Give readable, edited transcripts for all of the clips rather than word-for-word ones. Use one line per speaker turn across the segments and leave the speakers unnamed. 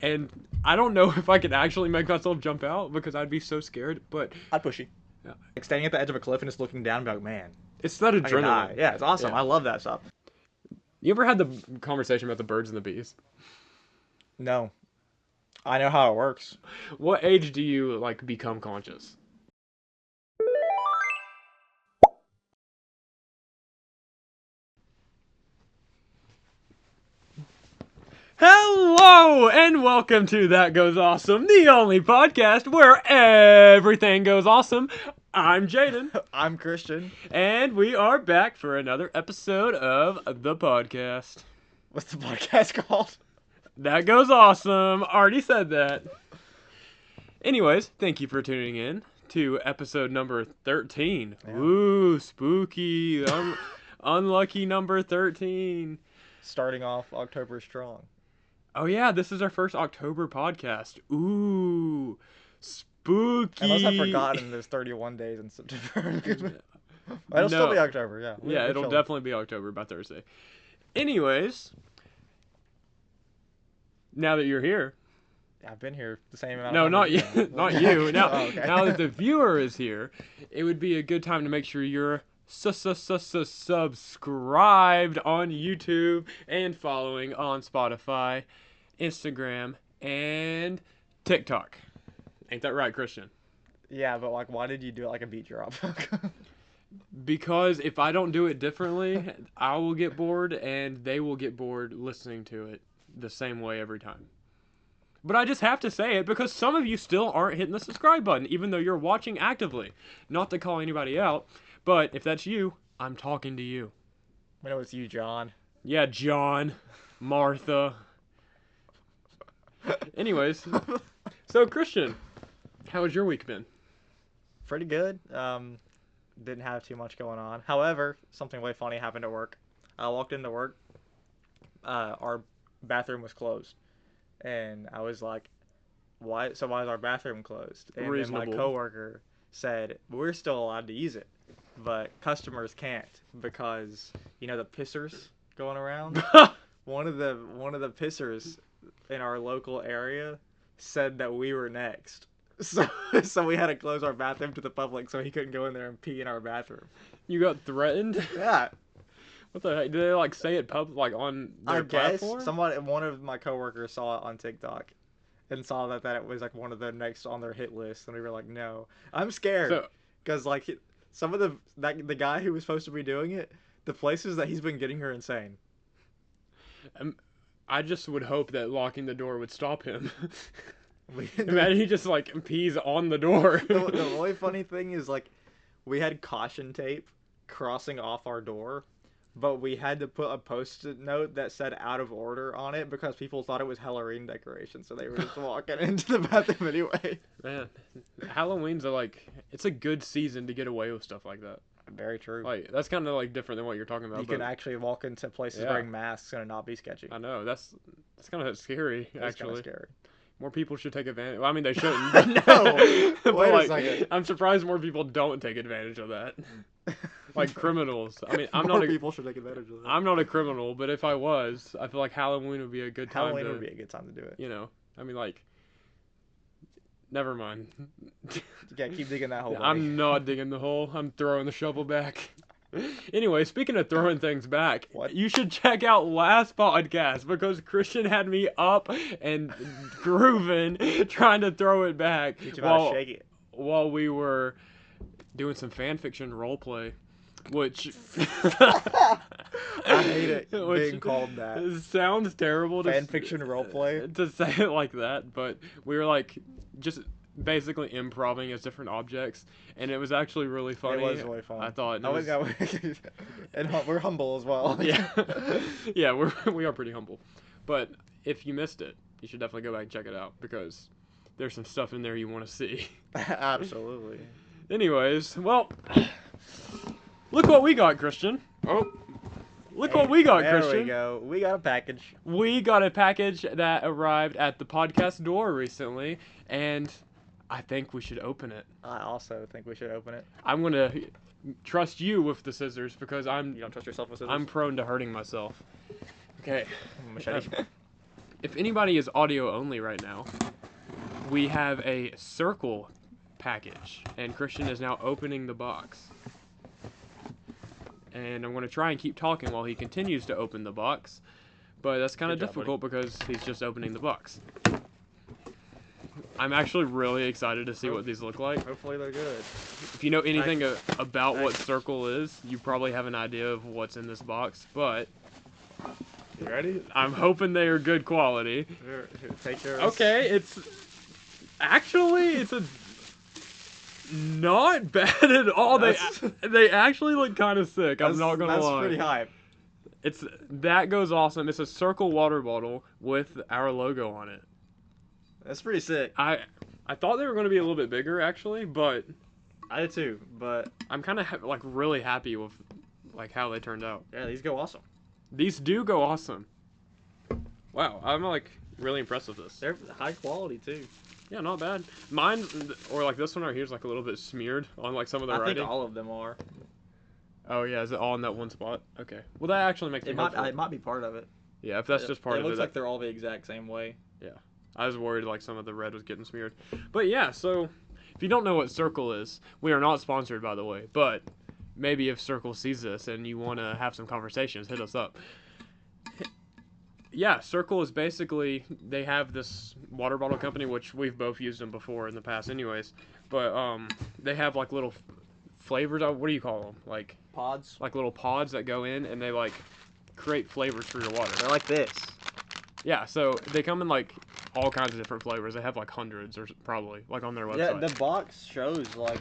and I don't know if I could actually make myself jump out because I'd be so scared, but
I'd push you.
Yeah.
Like standing at the edge of a cliff and just looking down and be like, man,
it's that
I could die.
adrenaline.
Yeah, it's awesome.
Yeah.
I love that stuff.
You ever had the conversation about the birds and the bees?
No. I know how it works.
What age do you like become conscious? Hello and welcome to That Goes Awesome, the only podcast where everything goes awesome. I'm Jayden.
I'm Christian.
And we are back for another episode of the podcast.
What's the podcast called?
That Goes Awesome. Already said that. Anyways, thank you for tuning in to episode number 13. Yeah. Ooh, spooky. Unlucky number 13.
Starting off October strong.
Oh yeah, this is our first October podcast. Ooh, spooky.
Unless I've forgotten there's 31 days in September. It'll still be October, yeah.
Yeah, it'll definitely be October by Thursday. Anyways, now that you're here.
I've been here the same amount
of
time.
No, not you. Not you. Now,
oh, okay.
Now that the viewer is here, it would be a good time to make sure you're subscribed on YouTube and following on Spotify, Instagram, and TikTok. Ain't that right, Christian?
Yeah, but like, why did you do it like a beat drop?
Because if I don't do it differently, I will get bored and they will get bored listening to it the same way every time. But I just have to say it because some of you still aren't hitting the subscribe button, even though you're watching actively. Not to call anybody out, but if that's you, I'm talking to you.
I know it's you, John.
Yeah, John, Martha. Anyways, so Christian, how has your week been?
Pretty good. Didn't have too much going on. However, something way funny happened at work. I walked into work. Our bathroom was closed. And I was like, why is our bathroom closed? And
Reasonable.
then my coworker said, we're still allowed to use it, but customers can't because, you know, the pissers going around? one of the pissers in our local area said that we were next. So we had to close our bathroom to the public so he couldn't go in there and pee in our bathroom.
You got threatened?
Yeah.
What the heck? Did they like say it on their platform?
One of my coworkers saw it on TikTok and saw that it was like one of the next on their hit list, and we were like, no. I'm scared because like some of the guy who was supposed to be doing it, the places that he's been getting are insane.
I just would hope that locking the door would stop him. Imagine he just like pees on the door.
The really funny thing is like we had caution tape crossing off our door. But we had to put a post-it note that said out of order on it because people thought it was Halloween decoration, so they were just walking into the bathroom anyway.
Man, Halloween's it's a good season to get away with stuff like that.
Very true.
Like, that's kind of like different than what you're talking about.
You can actually walk into places wearing masks and it not be sketchy.
I know, that's kind of scary, actually.
It's kind of scary.
More people should take advantage. Well, I mean, they shouldn't. But
no.
But
Wait a second.
I'm surprised more people don't take advantage of that. Like criminals. I mean,
people should take advantage of that.
I'm not a criminal, but if I was, I feel like Halloween would be a good time.
Halloween would be a good time to do it.
You know, I mean, like, never mind.
Yeah, keep digging that hole. Buddy.
I'm not digging the hole. I'm throwing the shovel back. Anyway, speaking of throwing things back, you should check out last podcast because Christian had me up and grooving trying to throw it back while we were doing some fan fiction roleplay, which
I hate it being called that.
It sounds terrible
fan fiction roleplay
to say it like that, but we were like just basically improving as different objects, and it was actually really funny.
It was really fun.
I thought.
And we're humble as well.
Yeah, yeah, we are pretty humble. But if you missed it, you should definitely go back and check it out because there's some stuff in there you want to see.
Absolutely.
Anyways, well, look what we got, Christian. Look what we got, Christian.
There we go. We got a package.
We got a package that arrived at the podcast door recently, and I think we should open it.
I also think we should open it.
I'm going to trust you with the scissors because
You don't trust yourself with scissors?
I'm prone to hurting myself. Okay.
Machete.
if anybody is audio only right now, we have a circle package, and Christian is now opening the box. And I'm going to try and keep talking while he continues to open the box, but that's kind of difficult because he's just opening the box. I'm actually really excited to see what these look like.
Hopefully they're good.
If you know anything about what Circle is, you probably have an idea of what's in this box, but...
You ready?
I'm hoping they are good quality.
Here, take yours.
Okay, it's a not bad at all. They actually look kind of sick. I'm not gonna lie.
That's pretty hype.
That goes awesome. It's a Circle water bottle with our logo on it.
That's pretty sick.
I thought they were going to be a little bit bigger actually, but
I did too. But
I'm kind of like really happy with like how they turned out.
Yeah, these go awesome.
These do go awesome. Wow, I'm like really impressed with this.
They're high quality too.
Yeah, not bad. Mine, or like this one right here, is like a little bit smeared on like some of the writing.
I think all of them are.
Oh yeah, is it all in that one spot? Okay. Well, that actually makes
it might be part of it.
Yeah, if that's just part of it.
It looks like they're all the exact same way.
Yeah. I was worried like some of the red was getting smeared. But yeah, so if you don't know what Circle is, we are not sponsored by the way, but maybe if Circle sees this and you want to have some conversations, hit us up. Yeah, Circle is basically, they have this water bottle company, which we've both used them before in the past anyways, but they have like little flavors, what do you call them? Like
pods?
Like little pods that go in and they like create flavors for your water.
They're like this.
Yeah, so they come in like all kinds of different flavors. They have like hundreds or probably like on their website.
Yeah, the box shows like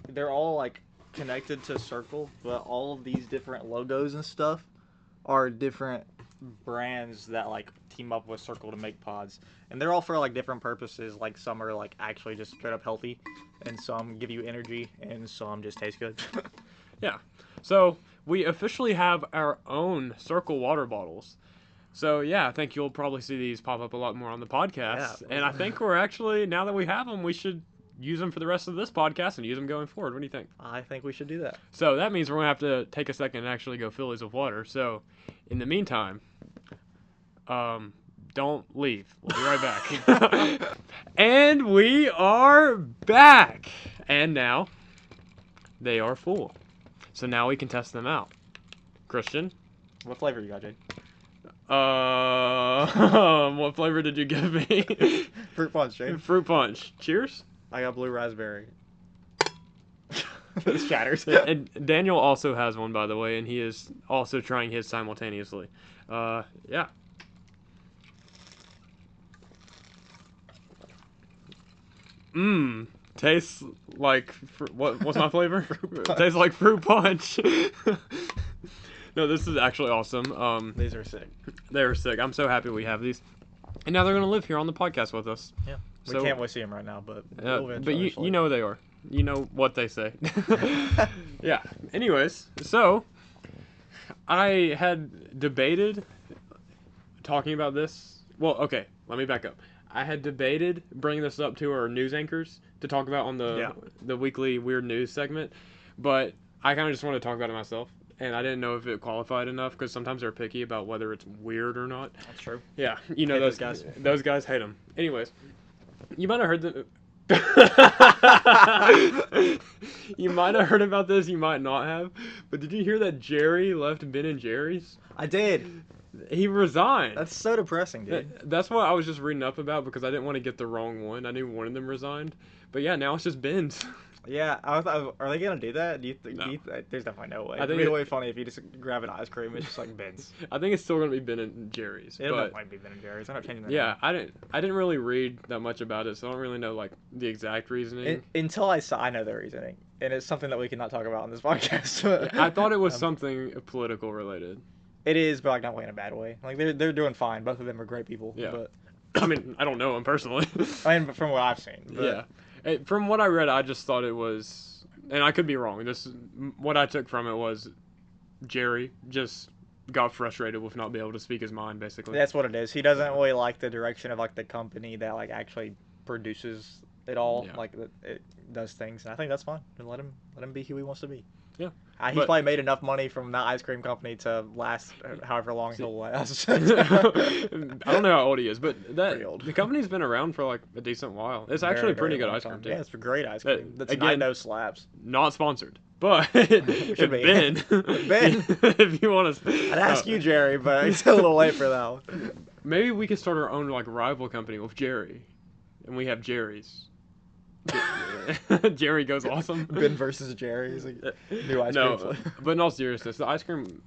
they're all like connected to Circle, but all of these different logos and stuff are different brands that like team up with Circle to make pods, and they're all for like different purposes. Like some are like actually just straight up healthy, and some give you energy, and some just taste good.
Yeah, so we officially have our own Circle water bottles. So yeah, I think you'll probably see these pop up a lot more on the podcast. Yeah. And I think we're actually, now that we have them, we should use them for the rest of this podcast and use them going forward. What do you think?
I think we should do that.
So that means we're going to have to take a second and actually go fill these with water. So in the meantime, don't leave. We'll be right back. And we are back. And now they are full. So now we can test them out. Christian?
What flavor you got, Jade?
What flavor did you give me?
Fruit punch, Jade.
Fruit punch. Cheers.
I got blue raspberry. This shatters.
And Daniel also has one, by the way, and he is also trying his simultaneously. Yeah. Tastes like what's my flavor? Tastes like fruit punch. No, this is actually awesome.
These are sick.
They are sick. I'm so happy we have these, and now they're gonna live here on the podcast with us.
Yeah. We can't really see them right now, but
you know they are. You know what they say. Yeah. Anyways, so I had debated talking about this. Well, okay. Let me back up. I had debated bringing this up to our news anchors to talk about on the weekly weird news segment, but I kind of just wanted to talk about it myself, and I didn't know if it qualified enough because sometimes they're picky about whether it's weird or not.
That's true.
Yeah, you know those guys. Those guys hate them. Anyways, you might have heard them. You might have heard about this. You might not have. But did you hear that Jerry left Ben and Jerry's?
I did.
He resigned.
That's so depressing, dude.
That's what I was just reading up about because I didn't want to get the wrong one. I knew one of them resigned. But yeah, now it's just Ben's.
Yeah, are they gonna do that? No. There's definitely no way. I think it'd be really funny if you just grab an ice cream. It's just like Ben's.
I think it's still gonna be Ben and Jerry's.
It might be Ben and Jerry's. I'm not changing that.
Yeah, name. I didn't really read that much about it, so I don't really know like the exact reasoning.
Until I know the reasoning, and it's something that we cannot talk about on this podcast.
I thought it was something political related.
It is, but like not in a bad way. Like they're doing fine. Both of them are great people.
Yeah.
But
I mean, I don't know them personally.
I mean, from what I've seen. But...
Yeah. From what I read, I just thought it was, and I could be wrong. What I took from it was Jerry just got frustrated with not being able to speak his mind, basically.
That's what it is. He doesn't really like the direction of like the company that like actually produces it all. Yeah. Like it does things, and I think that's fine. And let him be who he wants to be.
Yeah.
He's
But
probably made enough money from that ice cream company to last however long he'll last.
I don't know how old he is, but
Pretty old.
the company's been around for like a decent while. It's
Very,
actually
very
pretty good
long
ice cream
time.
too.
Yeah, it's a great ice cream. That's
again,
no slabs.
Not sponsored, but
Should be.
Ben,
Ben.
if you want to,
I'd ask you, Jerry, but it's a little late for that one.
Maybe we could start our own like rival company with Jerry, and we have Jerry's. Jerry goes awesome.
Ben versus Jerry is a new ice cream
No,
flavor.
but in all seriousness, their ice cream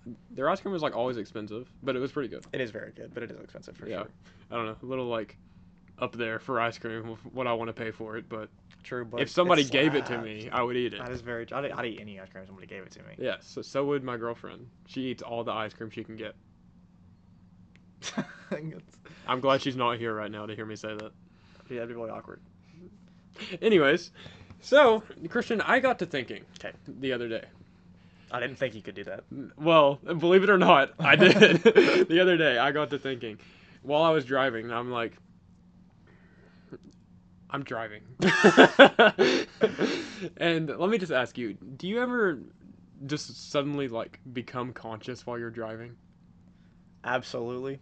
was like always expensive, but it was pretty good.
It is very good, but it is expensive for sure.
I don't know, a little like up there for ice cream with what I want to pay for it, but
True, but
if somebody gave it to me, I would eat it.
That is very. I'd eat any ice cream if somebody gave it to me.
Yes, so would my girlfriend. She eats all the ice cream she can get. I'm glad she's not here right now to hear me say that.
Yeah, that'd be really awkward.
Anyways, so Christian, I got to thinking the other day.
I didn't think you could do that.
Well, believe it or not, I did. The other day, I got to thinking while I was driving. I'm like, I'm driving. And let me just ask you, do you ever just suddenly like become conscious while you're driving?
Absolutely.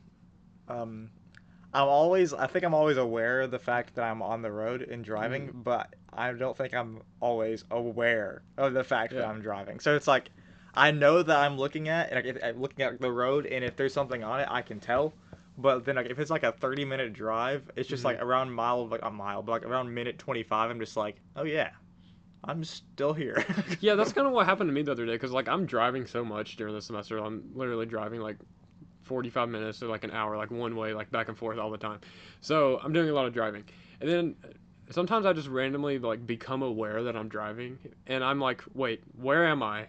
I think I'm always aware of the fact that I'm on the road and driving, but I don't think I'm always aware of the fact that I'm driving. So it's like, I know that I'm looking at, and I'm looking at the road, and if there's something on it, I can tell. But then, like, if it's like a 30-minute drive, it's just like around around minute 25, I'm just like, oh yeah, I'm still here.
Yeah, that's kind of what happened to me the other day, because like I'm driving so much during the semester. I'm literally driving like 45 minutes or like an hour, like one way, like back and forth all the time. So I'm doing a lot of driving, and then sometimes I just randomly like become aware that I'm driving, and I'm like, wait, where am I?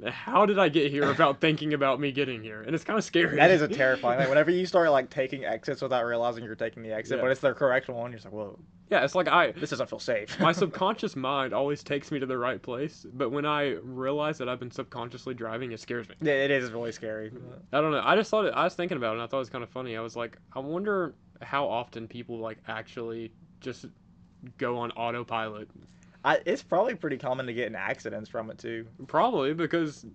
How did I get here without thinking about me getting here? And it's kind of scary.
That is a terrifying thing. Whenever you start like taking exits without realizing you're taking the exit, but it's the correct one, you're just like, whoa.
Yeah, it's like
this doesn't feel safe.
My subconscious mind always takes me to the right place, but when I realize that I've been subconsciously driving, it scares me.
Yeah, it is really scary.
I don't know. I was thinking about it, and I thought it was kind of funny. I was like, I wonder how often people like actually just go on autopilot.
It's probably pretty common to get in accidents from it too.
Probably because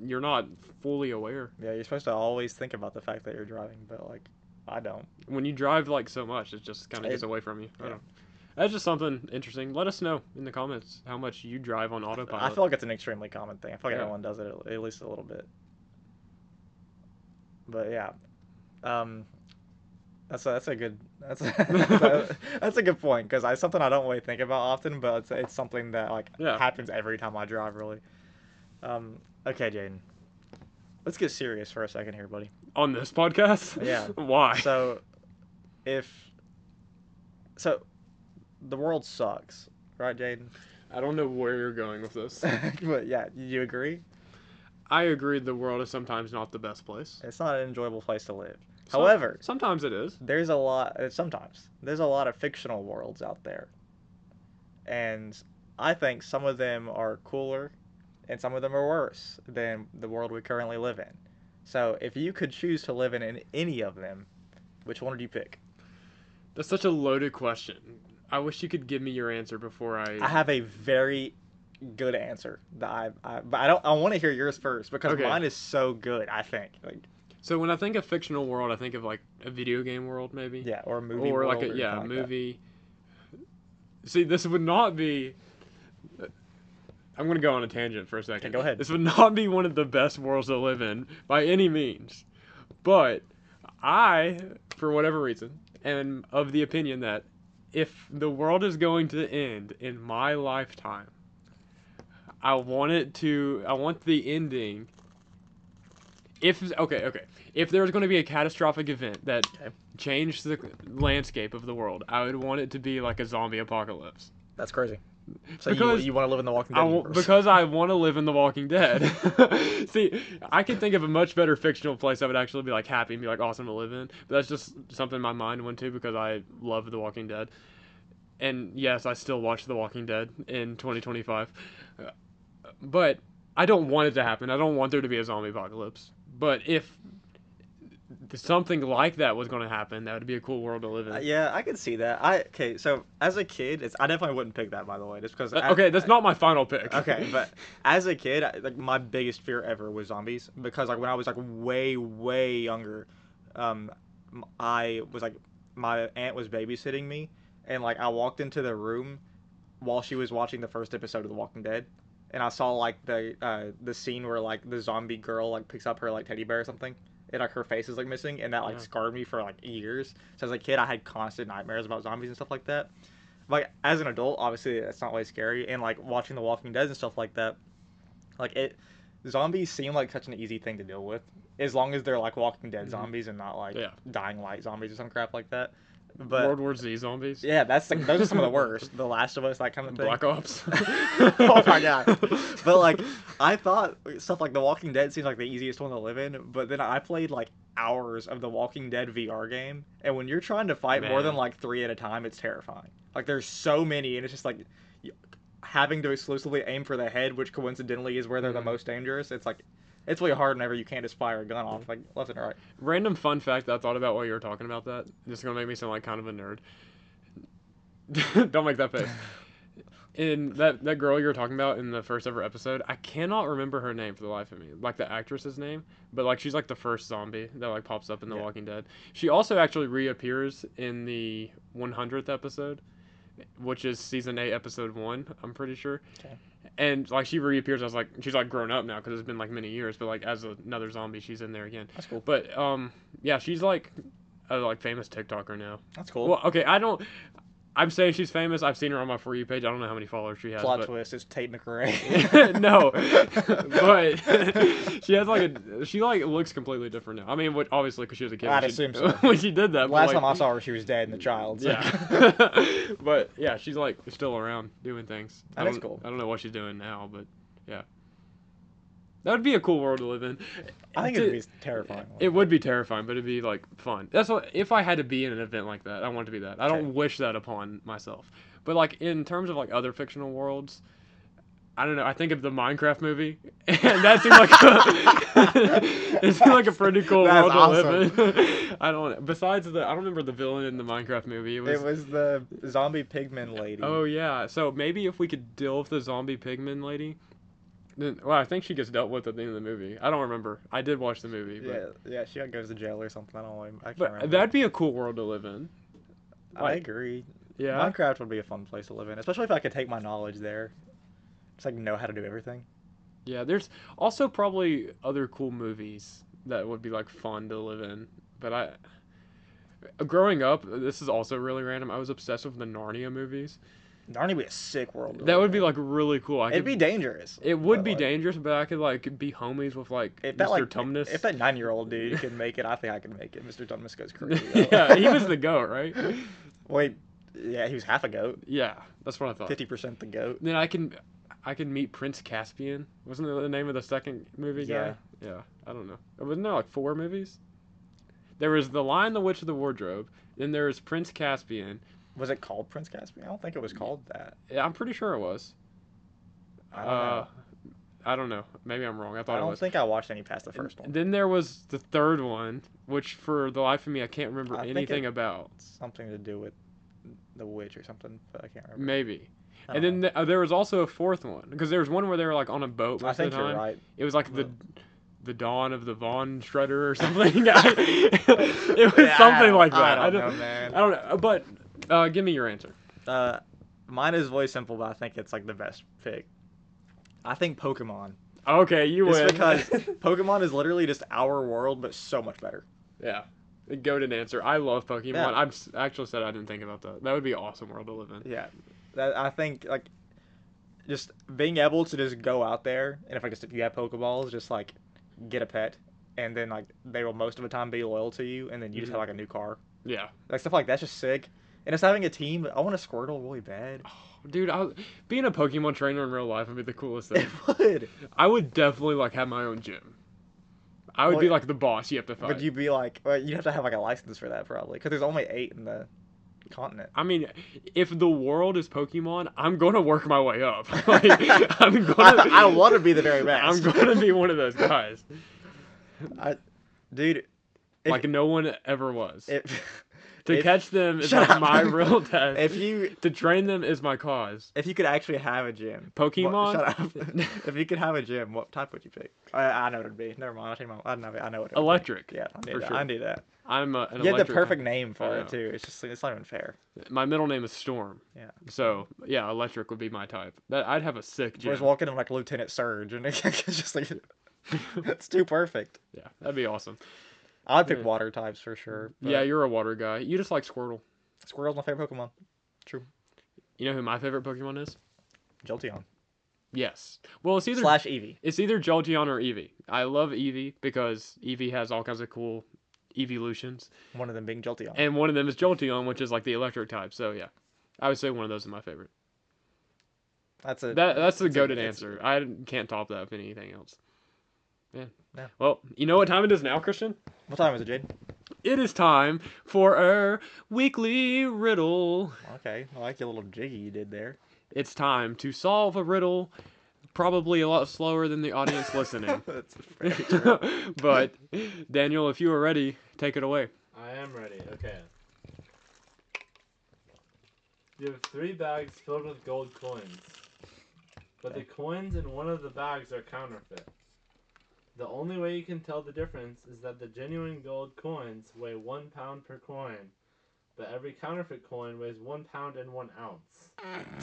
you're not fully aware.
Yeah, you're supposed to always think about the fact that you're driving, but like, I don't.
When you drive like so much, it just kind of gets away from you. I don't know. That's just something interesting. Let us know in the comments how much you drive on autopilot.
I feel like it's an extremely common thing. I feel like everyone does it at least a little bit. But yeah, that's a good point, because something I don't really think about often, but it's something that like happens every time I drive, really. Okay, Jayden, let's get serious for a second here, buddy.
On this podcast?
Yeah.
Why?
So the world sucks, right, Jayden?
I don't know where you're going with this.
But yeah, you agree?
I agree the world is sometimes not the best place.
It's not an enjoyable place to live. However,
sometimes it is.
There's a lot of fictional worlds out there. And I think some of them are cooler and some of them are worse than the world we currently live in. So, if you could choose to live in any of them, which one would you pick?
That's such a loaded question. I wish you could give me your answer before I
have a very good answer that but I want to hear yours first, because mine is so good, I think.
So when I think of fictional world, I think of like a video game world, maybe.
Yeah, or a movie
or
world.
Like a movie. See, this would not be. I'm gonna go on a tangent for a second.
Okay, go ahead.
This would not be one of the best worlds to live in by any means, but I, for whatever reason, am of the opinion that if the world is going to end in my lifetime, I want the ending. If there's going to be a catastrophic event that changed the landscape of the world, I would want it to be like a zombie apocalypse.
That's crazy. So you want to live in the Walking Dead universe?
Because I want to live in the Walking Dead. See, I can think of a much better fictional place I would actually be like happy and be like awesome to live in. But that's just something my mind went to because I love the Walking Dead. And yes, I still watch The Walking Dead in 2025. But I don't want it to happen. I don't want there to be a zombie apocalypse. But if something like that was going to happen, that would be a cool world to live in.
Yeah, I could see that. Okay, so as a kid, I definitely wouldn't pick that, by the way, just because.
Okay, that's not my final pick.
Okay, but as a kid, like my biggest fear ever was zombies, because like when I was like way younger, I was like, my aunt was babysitting me, and like I walked into the room while she was watching the first episode of The Walking Dead, and I saw like the scene where like the zombie girl like picks up her like teddy bear or something, and like her face is like missing, and that like scarred me for like years. So as a kid, I had constant nightmares about zombies and stuff like that. Like as an adult, obviously it's not really scary, and like watching The Walking Dead and stuff like that, like zombies seem like such an easy thing to deal with, as long as they're like Walking Dead zombies and not like Dying Light zombies or some crap like that. But
World War Z zombies.
Yeah, those are some of the worst. The Last of Us, that kind of thing.
Black Ops.
Oh my god. But like, I thought stuff like The Walking Dead seems like the easiest one to live in, but then I played like hours of The Walking Dead VR game, and when you're trying to fight more than like 3 at a time, it's terrifying. Like there's so many, and it's just like having to exclusively aim for the head, which coincidentally is where they're the most dangerous. It's like, it's really hard whenever you can't just fire a gun off like left and right.
Random fun fact that I thought about while you were talking about that. This is gonna make me sound like kind of a nerd. Don't make that face. In that girl you were talking about in the first ever episode, I cannot remember her name for the life of me, like the actress's name, but like she's like the first zombie that like pops up in The Walking Dead. She also actually reappears in the 100th episode, which is season 8, episode 1. I'm pretty sure.
Okay.
And like she reappears as like she's like grown up now because it's been like many years, but like as another zombie, she's in there again.
That's cool.
But yeah, she's like a like famous TikToker now.
That's cool.
Well, okay, I'm saying she's famous. I've seen her on my For You page. I don't know how many followers she has.
Plot twist is Tate McRae.
No, but she has she looks completely different now. I mean, obviously because she was a kid.
I'd assume so.
When she did that.
Last time I saw her, she was dead and a child. So.
Yeah. But yeah, she's like still around doing things.
That's cool.
I don't know what she's doing now, but yeah. That would be a cool world to live in.
I think it'd be terrifying.
It would be terrifying, but it'd be like fun. That's what, if I had to be in an event like that, I want it to be that. I don't wish that upon myself. But like in terms of like other fictional worlds, I don't know. I think of the Minecraft movie, and that seemed like a pretty cool world to live in. I don't. Besides I don't remember the villain in the Minecraft movie. It
was the zombie pigman lady.
Oh yeah. So maybe if we could deal with the zombie pigman lady. Well, I think she gets dealt with at the end of the movie. I don't remember. I did watch the movie. But...
Yeah, she goes to jail or something. I can't
remember. That'd be a cool world to live in.
I agree.
Yeah.
Minecraft would be a fun place to live in, especially if I could take my knowledge there. Just like know how to do everything.
Yeah, there's also probably other cool movies that would be like fun to live in. But growing up, this is also really random. I was obsessed with the Narnia movies.
Narnia would be a sick world.
That would be like really cool.
It'd be dangerous.
It would be dangerous, but I could like be homies with like Mr. Tumnus.
If that 9-year-old dude can make it, I think I can make it. Mr. Tumnus goes crazy.
Yeah, he was the goat, right?
Wait, yeah, he was half a goat.
Yeah, that's what I thought.
50% the goat.
Then I can meet Prince Caspian. Wasn't it the name of the second movie guy? Yeah. I don't know. Wasn't there like 4 movies? There was The Lion, the Witch, of the Wardrobe. Then there was Prince Caspian.
Was it called Prince Caspian? I don't think it was called that.
Yeah, I'm pretty sure it was. I don't know. Maybe I'm wrong. I
don't think I watched any past the first one.
Then there was the third one, which for the life of me I can't remember anything about.
Something to do with the witch or something, but I can't remember.
Maybe. And then there was also a fourth one, because there was one where they were like on a boat most of the time.
I think you're right.
It was like the dawn of the Von Shredder or something. It was something like that.
I don't know, man.
I don't know. But give me your answer.
Mine is really simple, but I think it's like the best pick. I think Pokemon.
Okay, you win.
It's because Pokemon is literally just our world, but so much better.
Yeah. A goated answer. I love Pokemon. Yeah. I'm actually said I didn't think about that. That would be an awesome world to live in.
Yeah. I think like just being able to just go out there, and if you have Pokeballs, just like get a pet, and then like they will most of the time be loyal to you, and then you just have like a new car.
Yeah.
Like stuff like that's just sick. And just having a team, I want a Squirtle really bad.
Oh, dude, being a Pokemon trainer in real life would be the coolest thing.
It would.
I would definitely like have my own gym. I would be like the boss you have to fight.
Would you be like, you have to have like a license for that probably, because there's only 8 in the continent.
I mean, if the world is Pokemon, I'm going to work my way up. Like,
I want to be the very best.
I'm going to be one of those guys.
Dude,
Like no one ever was. To
if-
catch them is
Shut
like
up.
my real test.
If
To train them is my cause.
you could actually have a gym,
Pokemon?
Shut up. If you could have a gym, what type would you pick? I know what it'd be. Never mind. I'll change my. I know what it would be.
Electric.
Yeah, I knew
for
that.
sure.
I knew that.
I'm an
You
electric.
had the perfect name for
I
it
know.
too. It's not even fair.
My middle name is Storm.
Yeah.
So yeah, electric would be my type. I'd have a sick
I was
gym.
walking in like Lieutenant Surge, and it's just like it's too perfect.
Yeah, that'd be awesome.
I'd pick
Yeah.
water types for sure. But
Yeah, you're a water guy. You just like Squirtle.
Squirrel's my favorite Pokemon. True.
You know who my favorite Pokemon is?
Jolteon.
Yes. Well, it's either
/ Eevee.
It's either Jolteon or Eevee. I love Eevee because Eevee has all kinds of cool evolutions,
One of them being Jolteon.
and one of them is Jolteon, which is like the electric type. So yeah, I would say one of those is my favorite. That's the goated answer. I can't top that with anything else. Yeah.
Yeah.
Well, you know what time it is now, Christian?
What time is it, Jade?
It is time for our weekly riddle.
Okay, I like your little jiggy you did there.
It's time to solve a riddle, probably a lot slower than the audience listening.
That's very true.
But, Daniel, if you are ready, take it away.
I am ready. Okay. You have 3 bags filled with gold coins, but the coins in one of the bags are counterfeit. The only way you can tell the difference is that the genuine gold coins weigh 1 pound per coin, but every counterfeit coin weighs 1 pound and 1 ounce.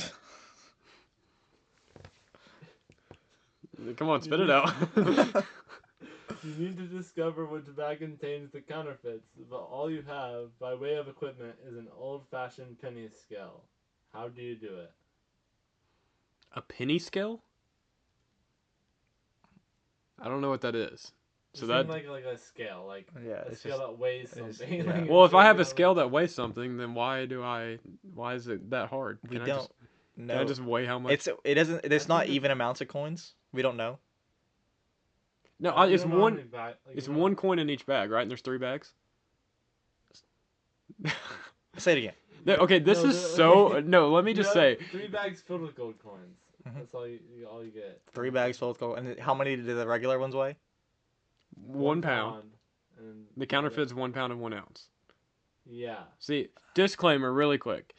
Come on, spit it out.
You need to discover which bag contains the counterfeits, but all you have, by way of equipment, is an old-fashioned penny scale. How do you do it?
A penny scale? I don't know what that is. So
It
that
seemed like a scale, like
Yeah,
a
it's
scale
just-
that weighs
it's-
something.
yeah.
Like,
well, if I have a
it's
scale that weighs something, then why is it that hard?
We
Can
don't
Can I
know.
just weigh how much?
It's not even amounts of coins. We don't know.
No,
You
it's
don't know how
one.
many like,
It's
you don't-
one coin in each bag, right? And there's 3 bags.
Say it again.
Okay, this
No,
is
the-
so. No, let me
You
just
have
say.
3 bags filled with gold coins.
Mhm.
That's all you get.
3 bags full of gold. And how many do the regular ones weigh?
1 pound.
And
The counterfeit's 1 pound and 1 ounce.
Yeah.
See, disclaimer really quick.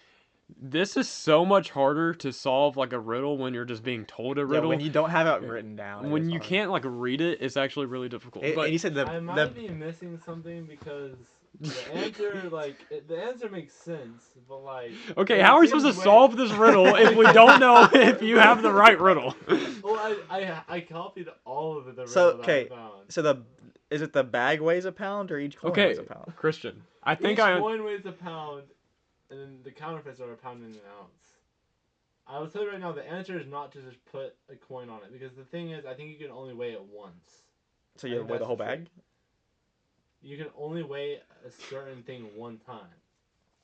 This is so much harder to solve like a riddle when you're just being told a
Yeah,
riddle.
when you don't have it written down. it
When
is
you
hard.
can't like read it, it's actually really difficult.
And
But
you said
I might be missing something because the answer, the answer makes sense, but like.
okay,
it
how are we supposed to
seems way-
solve this riddle if we don't know if you have the right riddle?
Well, I copied all of the
So,
riddle that
okay,
I found.
So is it the bag weighs a pound or each coin
Okay,
weighs a pound?
Christian, I think
Each
I.
coin weighs a pound, and then the counterfeits are a pound and an ounce. I will tell you right now, the answer is not to just put a coin on it, because the thing is, I think you can only weigh it once.
So
I
you
think
weigh the
that's
whole
the
bag?
You can only weigh a certain thing one time.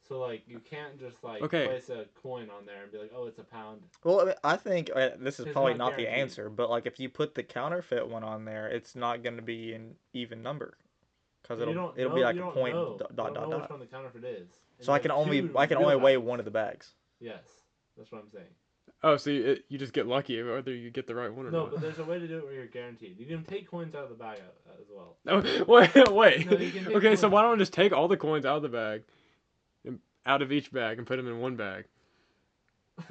So, like, you can't just, like,
Okay.
place a coin on there and be like, oh, it's a pound.
Well, I mean, I think this is
It's
probably
not
not the
guaranteed.
answer, but like if you put the counterfeit one on there, it's not going to be an even number because
You
it'll
don't
be
know-
like
you
a
don't
point
know.
dot
You
dot
don't know which
dot.
one the counterfeit is. And
So I
you
can
have
only
two
weigh
real
one
bags.
of the bags.
Yes, that's what I'm saying.
Oh, so you just get lucky whether you get the right one or
No,
not.
but there's a way to do it where you're guaranteed. You can take coins out of the bag as well.
Oh, wait.
No, you can take
Okay, so
coins.
why don't I just take all the coins out of the bag, out of each bag, and put them in one bag?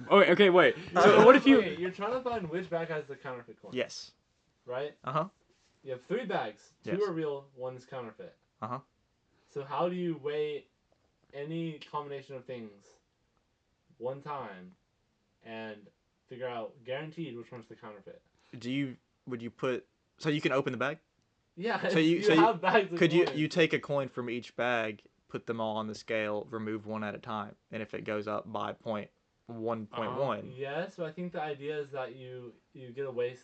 Oh, okay, wait. So what if you?
Wait, you're trying to find which bag has the counterfeit coin?
Yes.
Right?
Uh-huh.
You have 3 bags. 2
Yes.
are real, 1 is counterfeit.
Uh-huh.
So how do you weigh any combination of things one time and figure out guaranteed which one's the counterfeit?
Would you put so you can open the bag?
Yeah,
So you
have bags of
Could
coins.
you take a coin from each bag, put them all on the scale, remove one at a time, and if it goes up by 1.1,
Yes, but I think the idea is that you get to weigh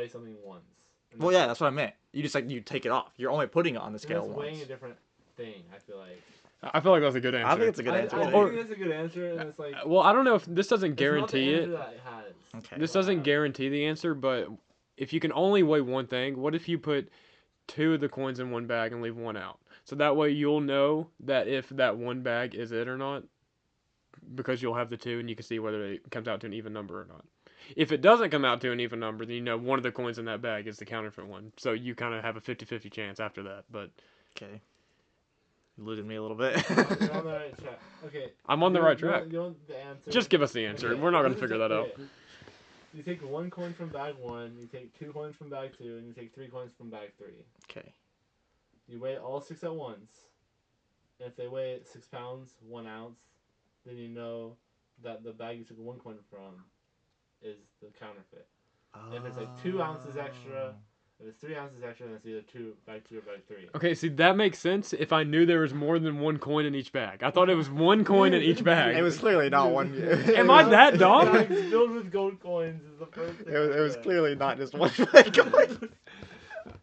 something once. And
well, yeah, that's what I meant. You just you take it off. You're only putting it on the
and
scale
that's
once.
weighing a different thing. I feel like.
I feel like that's a good answer.
I think it's a good answer.
I
Or-
think that's a good answer, and it's like.
Well, I don't know if this doesn't
it's not the
guarantee
answer
it.
that it has.
Okay.
This doesn't guarantee the answer, but if you can only weigh one thing, what if you put 2 of the coins in one bag and leave 1 out? So that way you'll know that if that one bag is it or not, because you'll have the 2 and you can see whether it comes out to an even number or not. If it doesn't come out to an even number, then you know one of the coins in that bag is the counterfeit one. So you kind of have a 50-50 chance after that. But
Okay. You're losing me a little bit.
You're on the right track. Okay.
I'm on the right track.
You want the answer?
Just give us the answer.
Okay,
We're not gonna
this is
figure that out.
okay. You take 1 coin from bag 1, you take 2 coins from bag 2, and you take 3 coins from bag 3.
Okay.
You weigh all 6 at once. And if they weigh 6 pounds, 1 ounce, then you know that the bag you took 1 coin from is the counterfeit. If it's like 2 ounces extra, if it's 3 ounces extra, then it's either bag 2 or bag 3.
Okay, see, that makes sense if I knew there was more than 1 coin in each bag. I thought it was 1 coin in each bag.
It was clearly not one.
Am I that dumb?
Bags filled with gold coins is the first thing.
It was clearly not just one bag coin.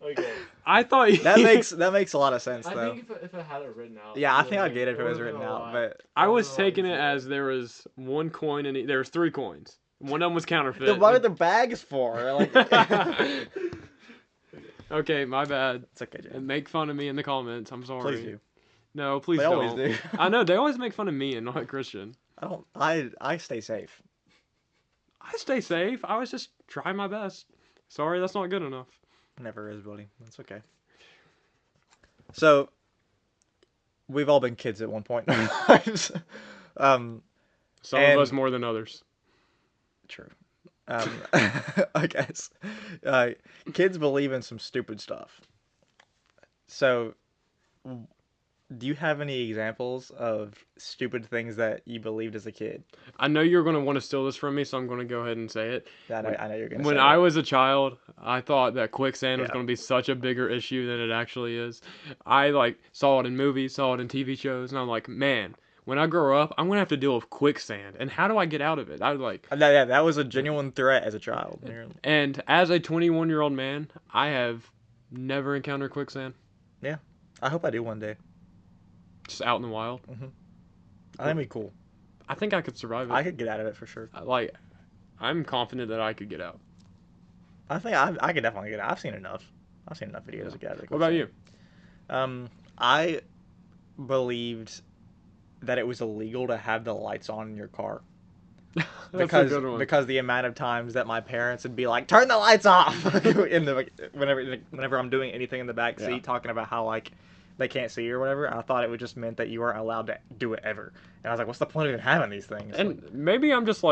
Okay.
I thought
That makes a lot of sense
I
though.
think if it had it written out.
Yeah, I
it
think I'd
would've
get it if it was
been
written
a
out,
lot.
but
I was
It would've been a lot
taking it
easier.
as there was 1 coin in there was 3 coins. One of them was counterfeit.
then what are the bags for? Like,
Okay, my bad.
it's okay, Jay.
And make fun of me in the comments. I'm sorry.
Please do.
No, please
They
don't.
always do.
I know they always make fun of me and not Christian.
I stay safe.
I stay safe. I was just trying my best. Sorry, that's not good enough.
Never is, buddy. That's okay. So, we've all been kids at one point in our lives.
Some
And-
of us more than others.
True. I guess. Kids believe in some stupid stuff. So, do you have any examples of stupid things that you believed as a kid?
I know you're going to want to steal this from me, so I'm going to go ahead and say it.
I know you're gonna.
When
say
I
that.
was a child, I thought that quicksand was
Yeah.
going to be such a bigger issue than it actually is. I saw it in movies, saw it in TV shows, and I'm like, man, when I grow up, I'm going to have to deal with quicksand. And how do I get out of it?
Yeah, that was a genuine threat as a child.
And as a 21-year-old man, I have never encountered quicksand.
I hope I do one day.
Just out in the wild.
I think it'd be cool.
I think I could survive it.
I could get out of it for sure.
I'm confident that I could get out.
I think I could definitely get out. I've seen enough. I've seen enough videos to get out of it.
What about you?
I believed that it was illegal to have the lights on in your car.
That's a good one.
Because the amount of times that my parents would be like, "Turn the lights off," whenever I'm doing anything in the back seat,
Yeah.
talking about how they can't see you or whatever. I thought it would just meant that you weren't allowed to do it ever. And I was like, "What's the point of even having these things?"
And maybe I'm just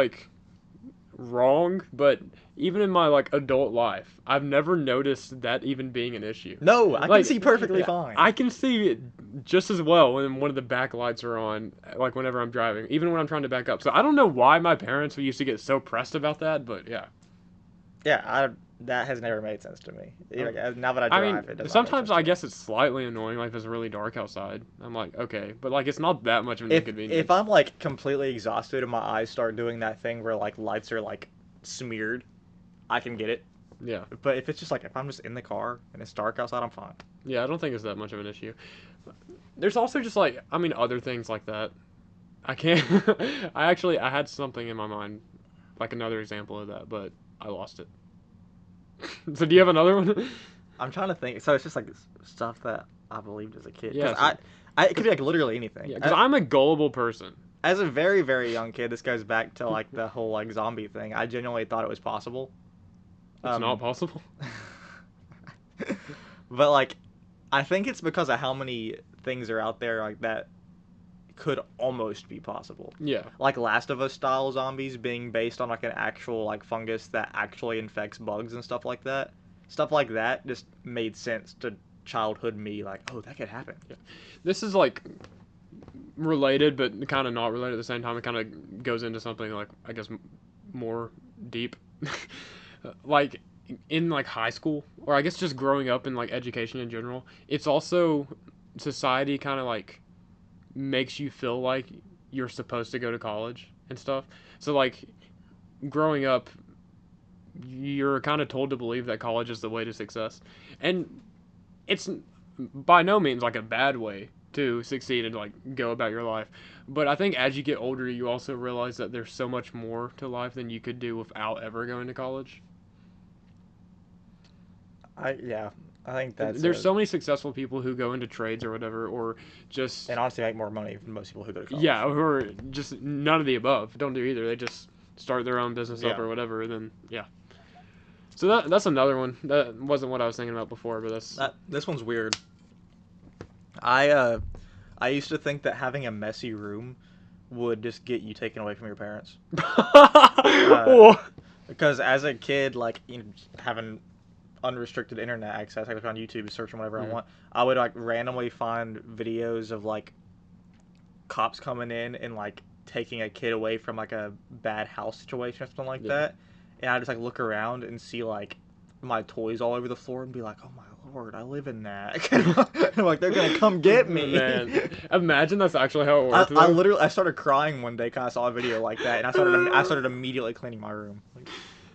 wrong, but even in my adult life, I've never noticed that even being an issue.
No, I can see perfectly fine.
I can see it just as well when one of the back lights are on, whenever I'm driving, even when I'm trying to back up. So I don't know why my parents used to get so pressed about that, but yeah.
That has never made sense to me. Now that I
I
drive,
mean,
it doesn't.
sometimes I guess it's slightly annoying, if it's really dark outside. I'm like, okay, but it's not that much of an inconvenience.
If I'm completely exhausted and my eyes start doing that thing where lights are smeared, I can get it.
Yeah.
But if it's just if I'm just in the car and it's dark outside, I'm fine.
Yeah, I don't think it's that much of an issue. There's also just other things like that. I can't. I had something in my mind, another example of that, but I lost it. So do you have another one?
I'm trying to think. So it's just stuff that I believed as a kid.
Yeah,
'Cause it could be literally anything.
Yeah, because I'm a gullible person.
As a very, very young kid, this goes back to the whole zombie thing. I genuinely thought it was possible.
It's not possible.
But I think it's because of how many things are out there that could almost be possible.
Yeah.
Last of Us style zombies being based on an actual fungus that actually infects bugs and stuff like that. Stuff like that just made sense to childhood me. Oh, that could happen.
Yeah. This is related, but kind of not related at the same time. It kind of goes into something I guess more deep. In high school, or I guess just growing up in education in general, it's also society kind of makes you feel like you're supposed to go to college and stuff. So growing up, you're kind of told to believe that college is the way to success, and it's by no means a bad way to succeed and go about your life. But I think as you get older, you also realize that there's so much more to life than you could do without ever going to college.
I think
there's so many successful people who go into trades or whatever, or just
and honestly make more money than most people who go to college.
Yeah, who are just none of the above. Don't do either. They just start their own business up
Yeah.
or whatever. Then yeah. So that's another one. That wasn't what I was thinking about before, but
This one's weird. I used to think that having a messy room would just get you taken away from your parents. Because as a kid, like, you know, having unrestricted internet access, I could on YouTube, searching whatever I want. I would like randomly find videos of like cops coming in and like taking a kid away from like a bad house situation or something like that, and I just like look around and see like my toys all over the floor and be like, oh my lord, I live in that. I'm like, they're gonna come get me.
Man, imagine that's actually how it worked.
I started crying one day because I saw a video like that, and I started immediately cleaning my room.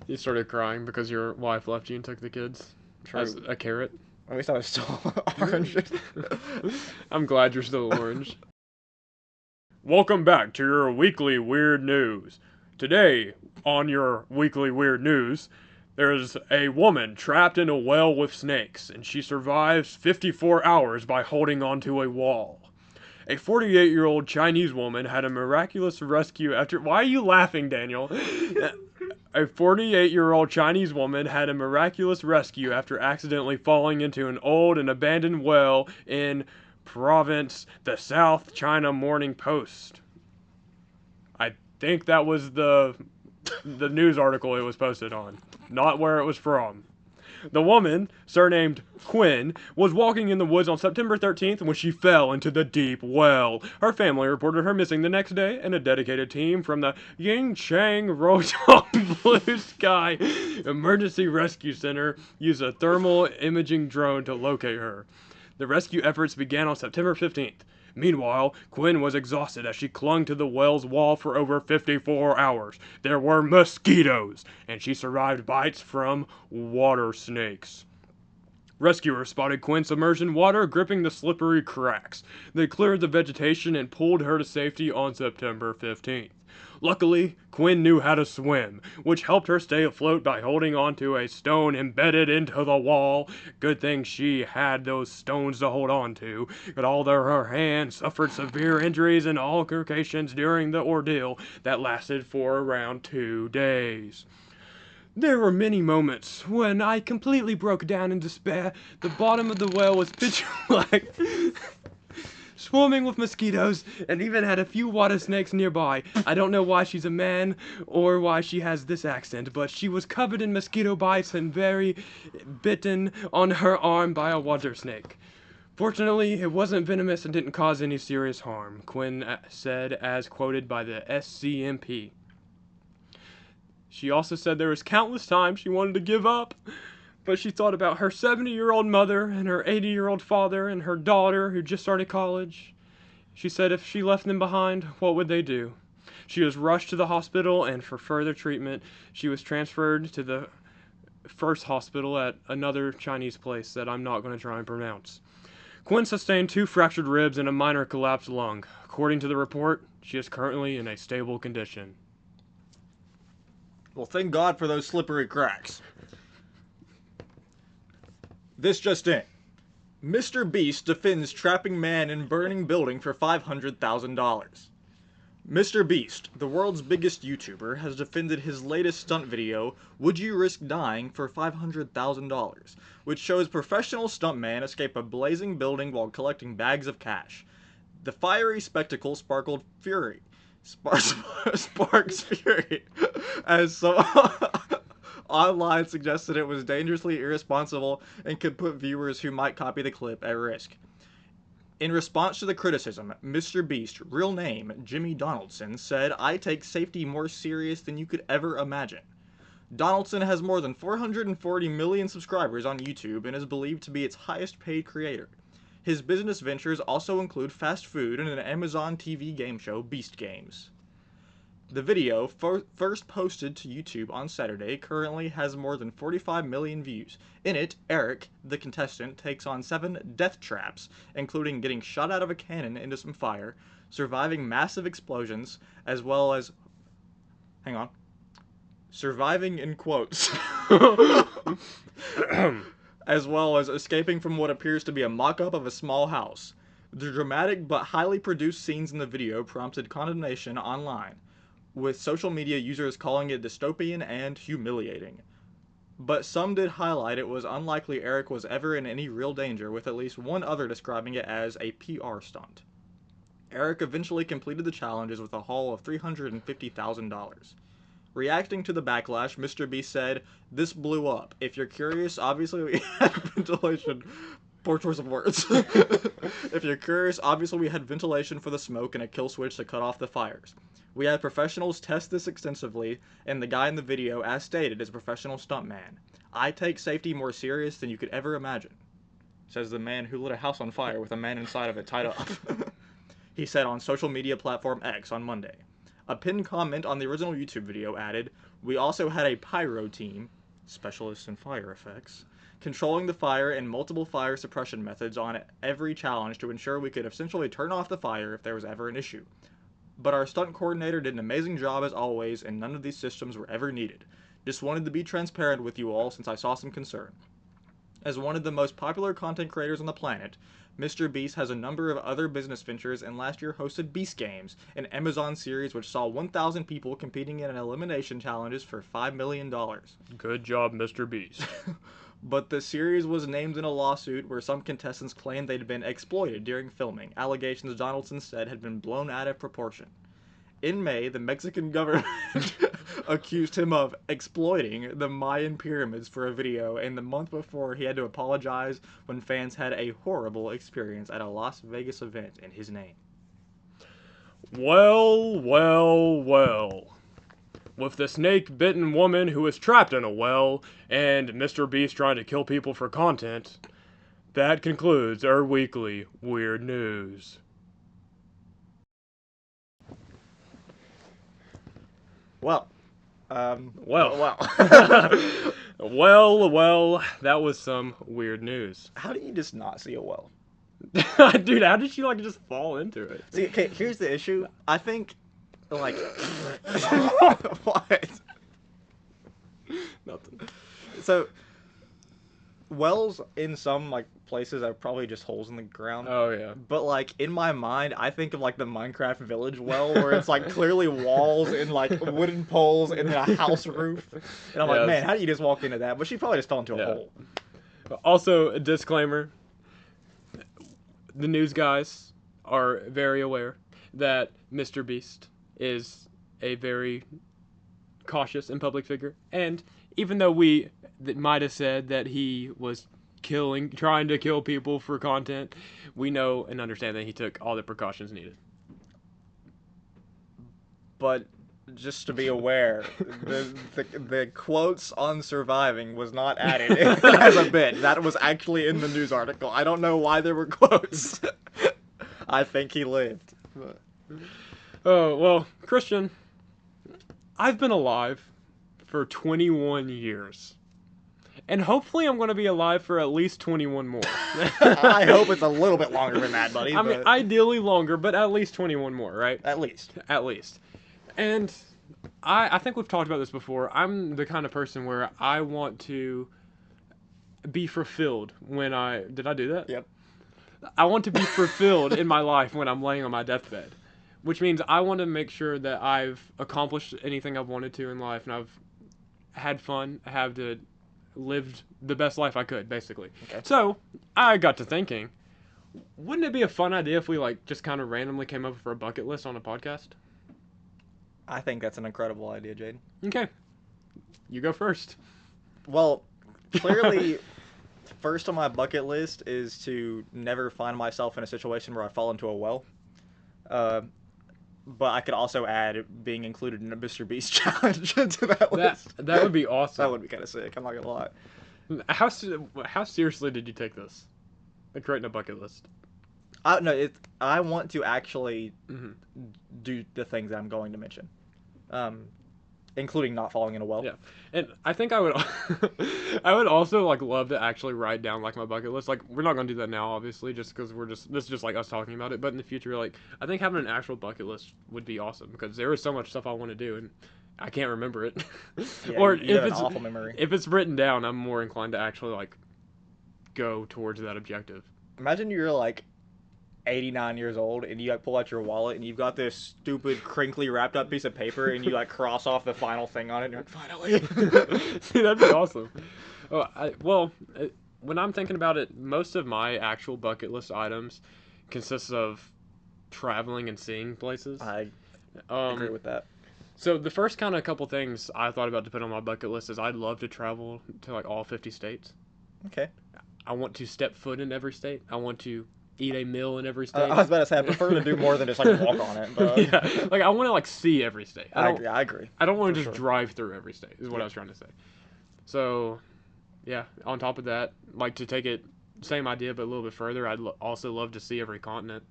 You started crying because your wife left you and took the kids as a carrot.
At least I was still orange.
I'm glad you're still orange. Welcome back to your weekly weird news. Today, on your weekly weird news, there's a woman trapped in a well with snakes, and she survives 54 hours by holding onto a wall. A 48-year-old Chinese woman had a miraculous rescue after... Why are you laughing, Daniel? A 48-year-old Chinese woman had a miraculous rescue after accidentally falling into an old and abandoned well in province, the South China Morning Post. I think that was the news article it was posted on, not where it was from. The woman, surnamed Quinn, was walking in the woods on September 13th when she fell into the deep well. Her family reported her missing the next day, and a dedicated team from the Yingchang Rodong Blue Sky Emergency Rescue Center used a thermal imaging drone to locate her. The rescue efforts began on September 15th. Meanwhile, Quinn was exhausted as she clung to the well's wall for over 54 hours. There were mosquitoes, and she survived bites from water snakes. Rescuers spotted Quinn submerged in water, gripping the slippery cracks. They cleared the vegetation and pulled her to safety on September 15th. Luckily, Quinn knew how to swim, which helped her stay afloat by holding onto a stone embedded into the wall. Good thing she had those stones to hold on to, but although her hand suffered severe injuries and altercations during the ordeal that lasted for around 2 days. There were many moments when I completely broke down in despair. The bottom of the well was pitch black, swarming with mosquitoes, and even had a few water snakes nearby. I don't know why she's a man or why she has this accent, but she was covered in mosquito bites and very bitten on her arm by a water snake. Fortunately, it wasn't venomous and didn't cause any serious harm, Quinn said, as quoted by the SCMP. She also said there was countless times she wanted to give up, but she thought about her 70-year-old mother and her 80-year-old father and her daughter who just started college. She said if she left them behind, what would they do? She was rushed to the hospital, and for further treatment, she was transferred to the first hospital at another Chinese place that I'm not going to try and pronounce. Quinn sustained 2 fractured ribs and a minor collapsed lung. According to the report, she is currently in a stable condition.
Well, thank God for those slippery cracks. This just in. Mr. Beast defends trapping man in burning building for $500,000. Mr. Beast, the world's biggest YouTuber, has defended his latest stunt video, Would You Risk Dying, for $500,000, which shows professional stuntman escape a blazing building while collecting bags of cash. The fiery spectacle sparked fury. Sparks fury, as some online suggested it was dangerously irresponsible and could put viewers who might copy the clip at risk. In response to the criticism, Mr. Beast, real name Jimmy Donaldson, said, I take safety more serious than you could ever imagine. Donaldson has more than 440 million subscribers on YouTube and is believed to be its highest paid creator. His business ventures also include fast food and an Amazon TV game show, Beast Games. The video, first posted to YouTube on Saturday, currently has more than 45 million views. In it, Eric, the contestant, takes on 7 death traps, including getting shot out of a cannon into some fire, surviving massive explosions, as well as... Hang on. Surviving in quotes. As well as escaping from what appears to be a mock-up of a small house. The dramatic but highly produced scenes in the video prompted condemnation online, with social media users calling it dystopian and humiliating. but some did highlight it was unlikely Eric was ever in any real danger, with at least one other describing it as a PR stunt. Eric eventually completed the challenges with a haul of $350,000. Reacting to the backlash, Mr. Beast said, "This blew up. If you're curious, obviously we had ventilation." Poor choice of words. If you're curious, obviously we had ventilation for the smoke and a kill switch to cut off the fires. We had professionals test this extensively, and the guy in the video, as stated, is a professional stuntman. I take safety more serious than you could ever imagine," says the man who lit a house on fire with a man inside of it tied up. He said on social media platform X on Monday. A pinned comment on the original YouTube video added, "We also had a pyro team, specialists in fire effects, controlling the fire and multiple fire suppression methods on every challenge to ensure we could essentially turn off the fire if there was ever an issue. But our stunt coordinator did an amazing job as always, and none of these systems were ever needed. Just wanted to be transparent with you all since I saw some concern. As one of the most popular content creators on the planet, Mr. Beast has a number of other business ventures and last year hosted Beast Games, an Amazon series which saw 1,000 people competing in elimination challenges for $5 million.
Good job, Mr. Beast.
But the series was named in a lawsuit where some contestants claimed they'd been exploited during filming, allegations Donaldson said had been blown out of proportion. In May, the Mexican government accused him of exploiting the Mayan pyramids for a video, and the month before he had to apologize when fans had a horrible experience at a Las Vegas event in his name.
Well, well, well. With the snake-bitten woman who was trapped in a well, and Mr. Beast trying to kill people for content, that concludes our weekly Weird News.
Well,
well, that was some weird news.
How do you just not see a well?
Dude, how did she just fall into it?
See, okay, here's the issue. I think, what?
Nothing.
So, wells in some places are probably just holes in the ground.
Oh yeah.
But in my mind, I think of the Minecraft village well where it's clearly walls and wooden poles and then a house roof. And I'm man, how do you just walk into that? But she probably just fell into a hole.
Also, a disclaimer. The news guys are very aware that Mr. Beast is a very cautious and public figure, and even though we might have said that he was trying to kill people for content, we know and understand that he took all the precautions needed.
But just to be aware, the quotes on surviving was not added as a bit. That was actually in the news article. I don't know why there were quotes. I think he lived. But...
Oh, well, Christian, I've been alive for 21 years. And hopefully I'm going to be alive for at least 21 more.
I hope it's a little bit longer than that, buddy.
I mean, ideally longer, but at least 21 more, right?
At least.
At least. And I think we've talked about this before. I'm the kind of person where I want to be fulfilled when Did I do that?
Yep.
I want to be fulfilled in my life when I'm laying on my deathbed. Which means I want to make sure that I've accomplished anything I've wanted to in life, and I've had fun, lived the best life I could, basically.
Okay.
So, I got to thinking, wouldn't it be a fun idea if we just kind of randomly came up with a bucket list on a podcast?
I think that's an incredible idea, Jayden.
Okay. You go first.
Well, clearly, first on my bucket list is to never find myself in a situation where I fall into a well. But I could also add being included in a Mr. Beast challenge to that list.
That would be awesome.
That would be kind of sick. I'm not gonna lie.
How seriously did you take this? Creating a bucket list.
I want to actually do the things that I'm going to mention, including not falling in a well.
Yeah, and I think I would also love to actually write down my bucket list. We're not gonna do that now, obviously, just because this is just us talking about it. But in the future, I think having an actual bucket list would be awesome because there is so much stuff I want to do and I can't remember it.
Yeah,
or
you
if
have
it's
an awful memory.
If it's written down, I'm more inclined to actually go towards that objective.
Imagine you're 89 years old and you like pull out your wallet and you've got this stupid crinkly wrapped up piece of paper and you like cross off the final thing on it and you're like, finally.
See, that'd be awesome. When I'm thinking about it, most of my actual bucket list items consists of traveling and seeing places.
I agree with that.
So the first kind of couple things I thought about to put on my bucket list is I'd love to travel to like all 50 states.
Okay.
I want to step foot in every state. I want to eat a meal in every state.
I was about to say I prefer to do more than just like walk on it. But...
yeah, like I want to like see every state.
I agree.
I don't want to just drive through every state. Is what I was trying to say. So, yeah. On top of that, like to take it, same idea but a little bit further. I'd also love to see every continent.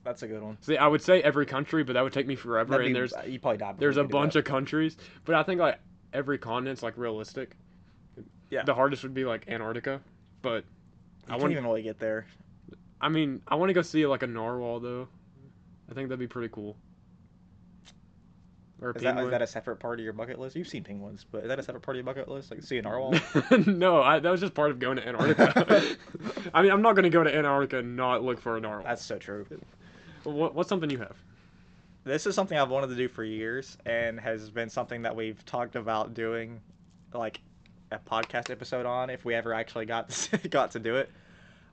That's a good one.
See, I would say every country, but that would take me forever. And
you probably die.
There's a bunch of countries, but I think like every continent's like realistic.
Yeah.
The hardest would be like Antarctica, but
I wouldn't even really get there.
I mean, I want to go see like a narwhal though. I think that'd be pretty cool. Or a penguin.
Is that a separate part of your bucket list? You've seen penguins, but is that a separate part of your bucket list? Like see a narwhal?
No, that was just part of going to Antarctica. I mean, I'm not going to go to Antarctica and not look for a narwhal.
That's so true.
What's something you have?
This is something I've wanted to do for years and has been something that we've talked about doing, like a podcast episode on if we ever actually got to do it.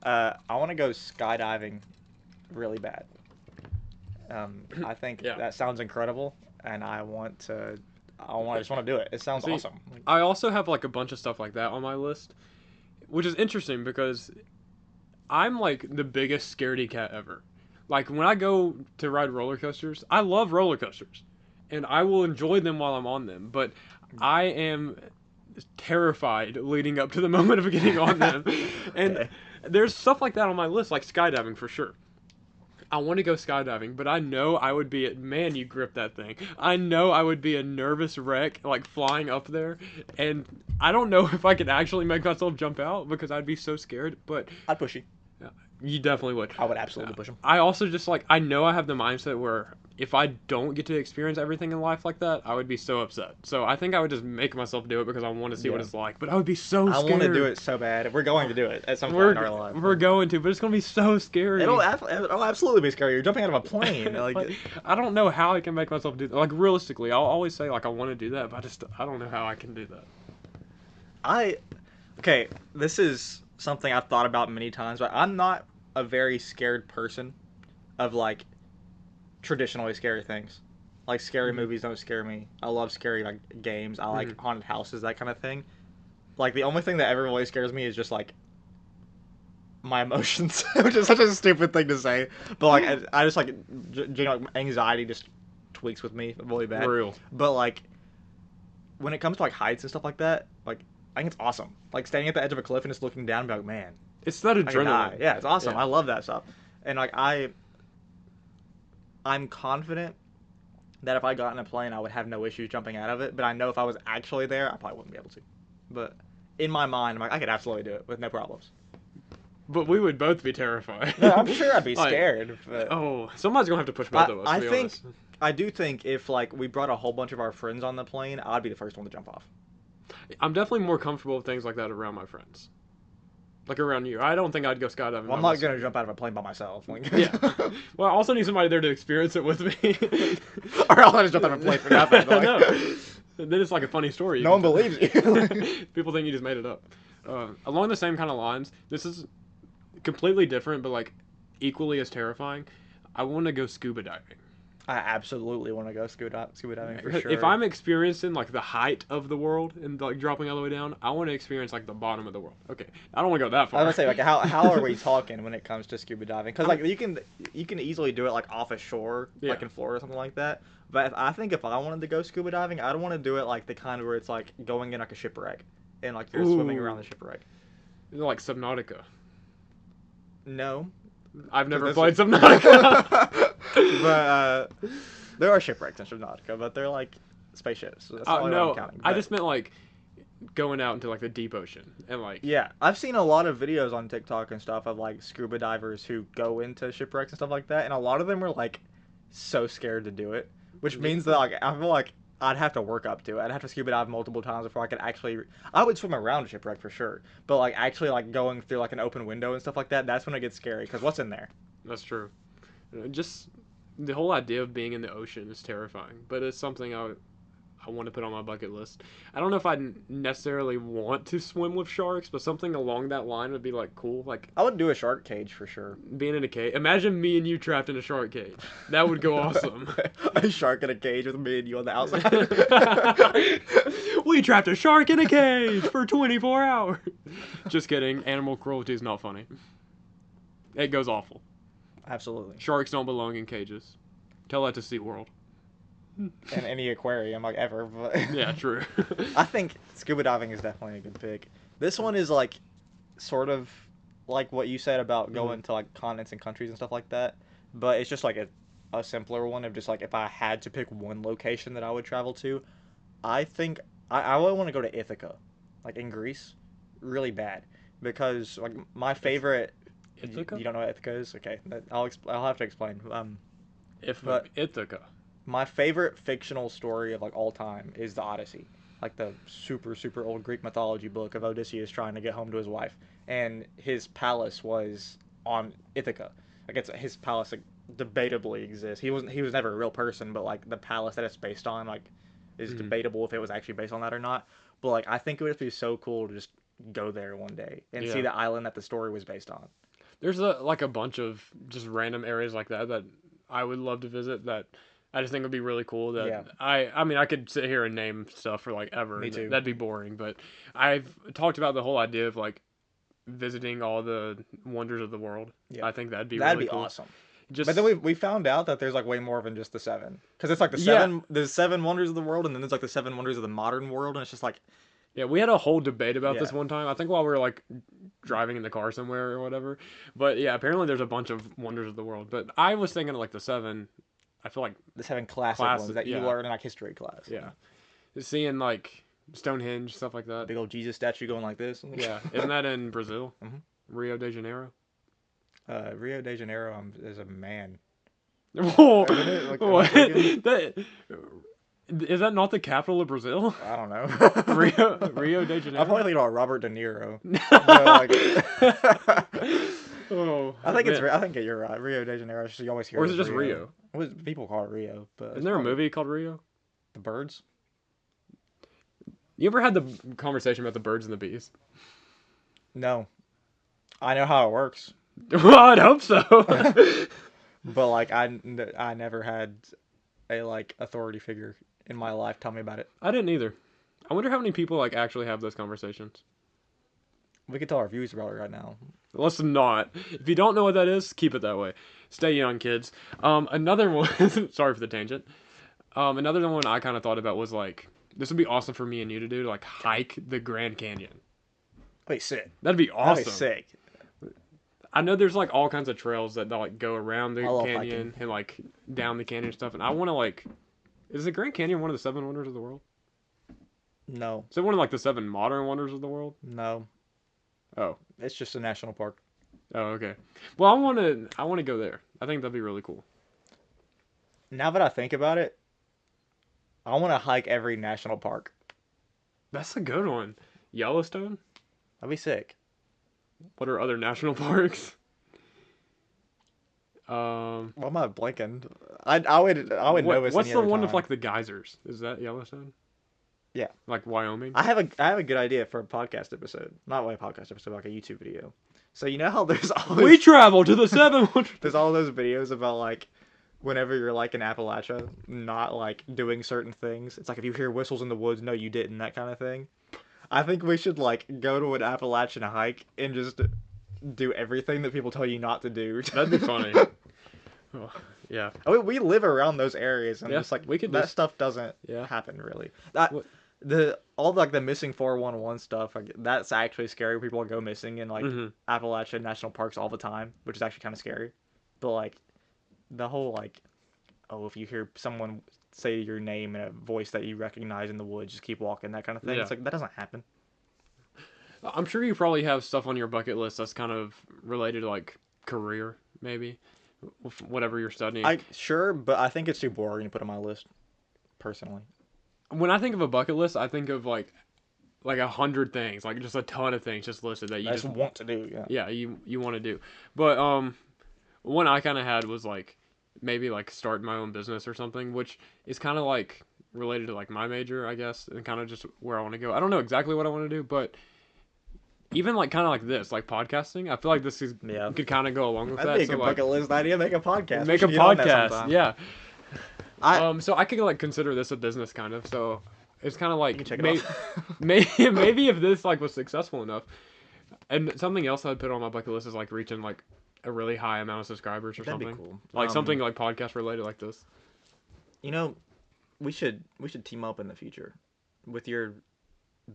I want to go skydiving really bad. I think that sounds incredible, and I just want to do it. It sounds awesome.
I also have like a bunch of stuff like that on my list, which is interesting because I'm like the biggest scaredy cat ever. Like when I go to ride roller coasters, I love roller coasters, and I will enjoy them while I'm on them. But I am terrified leading up to the moment of getting on them, and there's stuff like that on my list, like skydiving for sure. I want to go skydiving, but I know I would be man, you grip that thing. I know I would be a nervous wreck, like flying up there, and I don't know if I could actually make myself jump out because I'd be so scared. But
I'd push you.
You definitely would.
I would absolutely push him.
I also just I know I have the mindset where if I don't get to experience everything in life like that, I would be so upset. So I think I would just make myself do it because I want to see what it's like. But I would be so scared.
I want to do it so bad. We're going to do it at some point in our life.
We're going to, but it's going to be so scary.
It'll absolutely be scary. You're jumping out of a plane.
I don't know how I can make myself do that. Like realistically, I'll always say I want to do that, but I don't know how I can do that.
Okay, this is something I've thought about many times, but I'm not a very scared person of traditionally scary things. Like scary movies don't scare me. I love scary games. I like haunted houses, that kind of thing. Like the only thing that ever really scares me is just my emotions, which is such a stupid thing to say. But I just anxiety just tweaks with me really bad.
For real.
But when it comes to heights and stuff like that, I think it's awesome. Like standing at the edge of a cliff and just looking down and be like, man.
It's that adrenaline.
Yeah, it's awesome.
Yeah.
I love that stuff. And I'm confident that if I got in a plane, I would have no issues jumping out of it. But I know if I was actually there, I probably wouldn't be able to. But in my mind, I'm like, I could absolutely do it with no problems.
But we would both be terrified.
No, I'm sure I'd be scared. But
somebody's gonna have to push both of us.
I do think if we brought a whole bunch of our friends on the plane, I'd be the first one to jump off.
I'm definitely more comfortable with things like that around my friends. Like around you. I don't think I'd go skydiving.
Well, I'm not going to jump out of a plane by myself.
Yeah. Well, I also need somebody there to experience it with me.
Or else I just jump out of a plane for nothing.
No. Then it's like a funny story.
No one believes you.
People think you just made it up. Along the same kind of lines, this is completely different, but equally as terrifying. I want to go scuba diving.
I absolutely want to go scuba diving for sure.
If I'm experiencing the height of the world and dropping all the way down, I want to experience the bottom of the world. Okay, I don't want to go that far.
I was gonna say how are we talking when it comes to scuba diving? Because you can easily do it off a shore, in Florida or something like that. But I think if I wanted to go scuba diving, I'd want to do it the kind where it's going in a shipwreck and you're swimming around the shipwreck.
Like Subnautica.
No.
I've never played Subnautica.
But there are shipwrecks in Subnautica, but they're spaceships. So that's not what I'm counting.
I just meant going out into the deep ocean and
Yeah, I've seen a lot of videos on TikTok and stuff of scuba divers who go into shipwrecks and stuff like that, and a lot of them are so scared to do it, which means that I feel I'd have to work up to it. I'd have to scuba dive multiple times before I could actually. I would swim around a shipwreck for sure, but like actually like going through like an open window and stuff like that, that's when it gets scary. Because what's in there?
That's true. Just the whole idea of being in the ocean is terrifying, but it's something I want to put on my bucket list. I don't know if I necessarily want to swim with sharks, but something along that line would be like cool. Like
I would do a shark cage for sure.
being in a cage. Imagine me and you trapped in a shark cage. That would go awesome.
A shark in a cage with me and you on the outside.
We trapped a shark in a cage for 24 hours. Just kidding. Animal cruelty is not funny. It goes awful.
Absolutely.
Sharks don't belong in cages. Tell that to SeaWorld.
In any aquarium like ever. But
Yeah, true.
I think scuba diving is definitely a good pick. This one is like sort of like what you said about going to like continents and countries and stuff like that, but it's just like a simpler one of just like if I had to pick one location that I would travel to, I think I would want to go to Ithaca, like in Greece, really bad because like my favorite.
Ithaca?
You don't know what Ithaca is? Okay, I'll have to explain. But
Ithaca.
my favorite fictional story of like all time is the Odyssey, like the super old Greek mythology book of Odysseus trying to get home to his wife, and his palace was on Ithaca. Like his palace like, debatably exists. He was never a real person, but like the palace that it's based on like is debatable if it was actually based on that or not. But like I think it would be so cool to just go there one day and see the island that the story was based on.
There's a bunch of just random areas like that I would love to visit that I just think would be really cool. That I mean I could sit here and name stuff for like ever.
Me too.
That'd be boring, but I've talked about the whole idea of like visiting all the wonders of the world. Yeah. I think that'd be really cool.
Awesome. But then we found out that there's like way more than just the seven, because it's like the seven wonders of the world, and then there's like the seven wonders of the modern world, and it's just like.
Yeah, we had a whole debate about this one time. I think while we were like driving in the car somewhere or whatever. But yeah, apparently there's a bunch of wonders of the world. But I was thinking of like the seven. I feel like
the seven classic ones that you learn in like history class.
Yeah, seeing like Stonehenge, stuff like that.
Big old Jesus statue going like this.
Yeah, isn't that in Brazil? Rio de Janeiro.
Rio de Janeiro is a man.
Whoa! Is that not the capital of Brazil?
I don't know.
Rio de Janeiro.
I'm probably thinking about Robert De Niro. I think you're right. Rio de Janeiro. You always hear.
Or is it just Rio?
People call it Rio, but
isn't there a movie called Rio?
The Birds.
You ever had the conversation about the birds and the bees?
No. I know how it works.
Well, I'd hope so.
But like I never had a like authority figure in my life tell me about it.
I didn't either. I wonder how many people like actually have those conversations.
We could tell our views about it right now.
Let's not. If you don't know what that is, keep it that way. Stay young, kids. Another one. Sorry for the tangent. Another one I kind of thought about was like this would be awesome for me and you to do, to like hike the Grand Canyon.
Wait, sick.
That'd be awesome.
That'd be sick.
I know there's like all kinds of trails that like go around the canyon
hiking.
and like down the canyon and stuff, and I want to like. Is the Grand Canyon one of the seven wonders of the world?
No.
Is it one of like the seven modern wonders of the world?
No.
Oh.
It's just a national park.
Oh, okay. Well, I want to go there. I think that'd be really cool.
Now that I think about it, I want to hike every national park.
That's a good one. Yellowstone?
That'd be sick.
What are other national parks?
Well, I'm not blanking. I would know this.
What's the one with like the geysers? Is that Yellowstone?
Yeah.
Like Wyoming?
I have a good idea for a podcast episode. Not a podcast episode, like a YouTube video. So you know how there's all
we travel to the seven wonders.
There's all those videos about like whenever you're like in Appalachia, not like doing certain things. It's like if you hear whistles in the woods, no, you didn't, that kind of thing. I think we should like go to an Appalachian hike and just do everything that people tell you not to do.
That'd be funny. Oh, yeah.
I mean, we live around those areas, and it's like
we could
that stuff doesn't happen really. All like the missing 411 stuff, like, that's actually scary. People go missing in like Appalachian national parks all the time, which is actually kind of scary. But like the whole like, if you hear someone say your name in a voice that you recognize in the woods, just keep walking, that kind of thing. It's like that doesn't happen.
I'm sure you probably have stuff on your bucket list that's kind of related to like career, maybe, whatever you're studying.
Sure, but I think it's too boring to put on my list, personally.
when I think of a bucket list, I think of like 100 things, like just a ton of things just listed that you
I
just
just want to do. Yeah.
yeah you want to do. But one I kind of had was like maybe like start my own business or something, which is kind of like related to like my major, I guess, and kind of just where I want to go. I don't know exactly what I want to do, but even like kind of like this, like podcasting, I feel like this is
Yeah.
could kind of go along with
That'd
that.
be a
So
good
like
bucket list idea. Make a podcast. We
make a
should get on that
podcast,
sometime.
yeah.
I
So I could like consider this a business kind of. So it's kind of
you can
like
check it out.
maybe if this like was successful enough, and something else I'd put on my bucket list is like reaching like a really high amount of subscribers or
That'd be
something.
cool.
Like something like podcast related like this.
You know, we should team up in the future. With your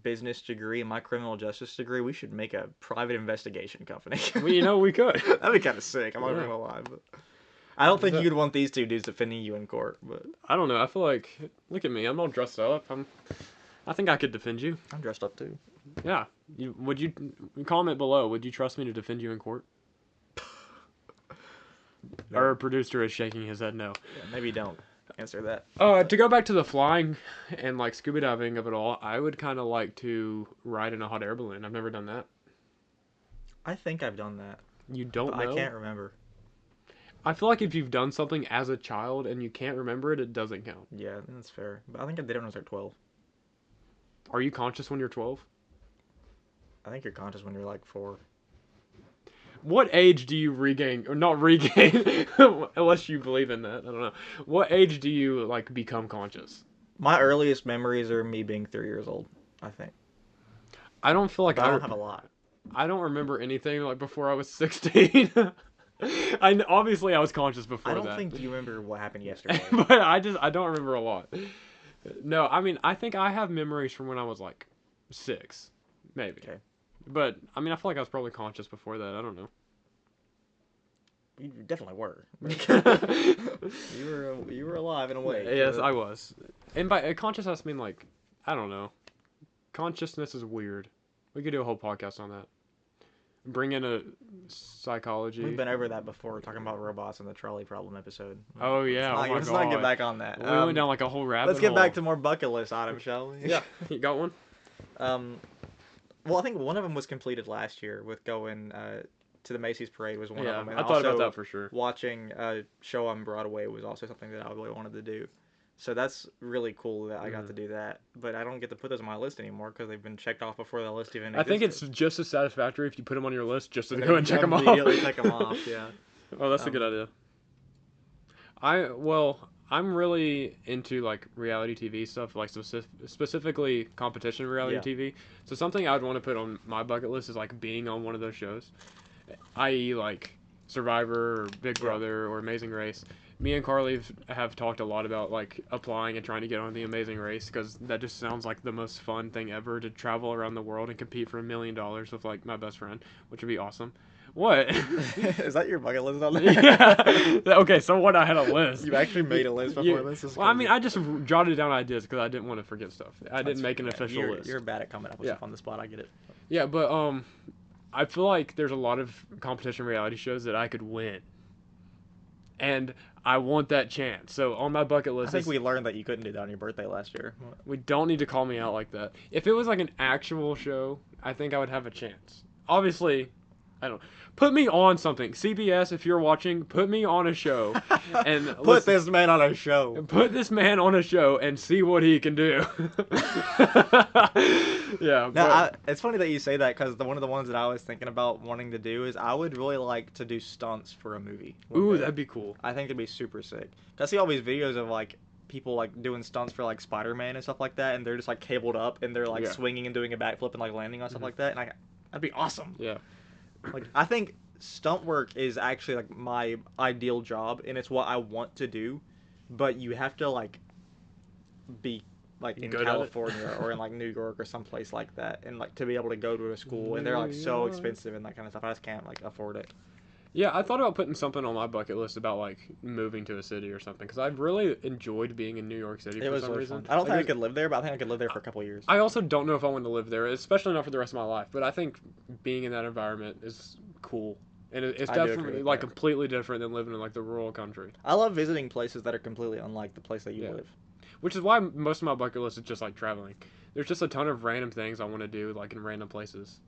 business degree and my criminal justice degree, we should make a private investigation company.
We could.
That'd be kind of sick. I'm not gonna lie, but I don't think you'd want these two dudes defending you in court. But
I don't know. I feel like look at me. I'm all dressed up. I think I could defend you.
I'm dressed up too.
Yeah. Would you comment below? Would you trust me to defend you in court?
No.
Our producer is shaking his head no.
Yeah, maybe don't answer that.
To go back to the flying and like scuba diving of it all, I would kind of like to ride in a hot air balloon. I've never done that.
I think I've done that.
You don't
But
know?
I can't remember.
I feel like if you've done something as a child and you can't remember it, it doesn't count.
Yeah, that's fair. But I think I did it when I was like 12.
Are you conscious when you're 12?
I think you're conscious when you're like 4.
What age do you regain, or not regain, unless you believe in that, I don't know. What age do you, like, become conscious?
My earliest memories are me being 3 years old, I think.
I don't feel like
But I don't have a lot.
I don't remember anything, like, before I was 16. Obviously, I was conscious before that.
I don't think you remember what happened yesterday.
But I don't remember a lot. No, I mean, I think I have memories from when I was, like, 6, maybe.
Okay.
But, I mean, I feel like I was probably conscious before that, I don't know.
You definitely were. You were alive in a way.
Yes, I was. And by consciousness, I mean like, I don't know. Consciousness is weird. We could do a whole podcast on that. Bring in a psychology.
We've been over that before, talking about robots in the trolley problem episode.
Oh yeah,
Let's not get back on that.
We went down like a whole rabbit
Let's get
hole.
back to more bucket list items, shall we?
Yeah, you got one?
Well, I think one of them was completed last year with going to the Macy's parade was one of them. And
I thought about
also
that for sure.
Watching a show on Broadway was also something that I really wanted to do. So that's really cool that I got to do that. But I don't get to put those on my list anymore because they've been checked off before the list even existed.
I think it's just as satisfactory if you put them on your list just to
And
go and check them off.
Immediately check them off, yeah.
Oh, that's a good idea. I'm really into like reality TV stuff, like specifically competition reality TV. So something I would want to put on my bucket list is like being on one of those shows, i.e. like Survivor or Big Brother or Amazing Race. Me and Carly have talked a lot about like applying and trying to get on the Amazing Race because that just sounds like the most fun thing ever to travel around the world and compete for $1 million with like my best friend, which would be awesome. What?
Is that your bucket list on there?
Yeah. Okay, so what? I had a list.
You actually made a list before this?
Well, I mean, I just jotted down ideas because I didn't want to forget stuff. I didn't make an official list.
You're bad at coming up with stuff on the spot. I get it.
Yeah, but I feel like there's a lot of competition reality shows that I could win, and I want that chance. So on my bucket list,
I think we learned that you couldn't do that on your birthday last year.
We don't need to call me out like that. If it was like an actual show, I think I would have a chance. Obviously, I don't. Put me on something. CBS, if you're watching, put me on a show. And
put this man on a show.
Put this man on a show and see what he can do. Yeah.
Now, it's funny that you say that because one of the ones that I was thinking about wanting to do is I would really like to do stunts for a movie.
Ooh, that'd be cool.
I think it'd be super sick. I see all these videos of like people like doing stunts for like Spider-Man and stuff like that, and they're just like cabled up and they're like swinging and doing a backflip and like landing on stuff like that, and that'd be awesome.
Yeah.
Like I think stunt work is actually like my ideal job, and it's what I want to do, but you have to like be like in California or in like New York or someplace like that, and like to be able to go to a school, and they're like so expensive and that kind of stuff. I just can't like afford it.
Yeah, I thought about putting something on my bucket list about like moving to a city or something because I've really enjoyed being in New York City for some reason.
I don't think I could live there, but I think I could live there for a couple of years.
I also don't know if I want to live there, especially not for the rest of my life. But I think being in that environment is cool. And it's
I do agree
definitely
with
like
that.
completely different than living in like the rural country.
I love visiting places that are completely unlike the place that you
Yeah.
live.
Which is why most of my bucket list is just like traveling. There's just a ton of random things I want to do like in random places.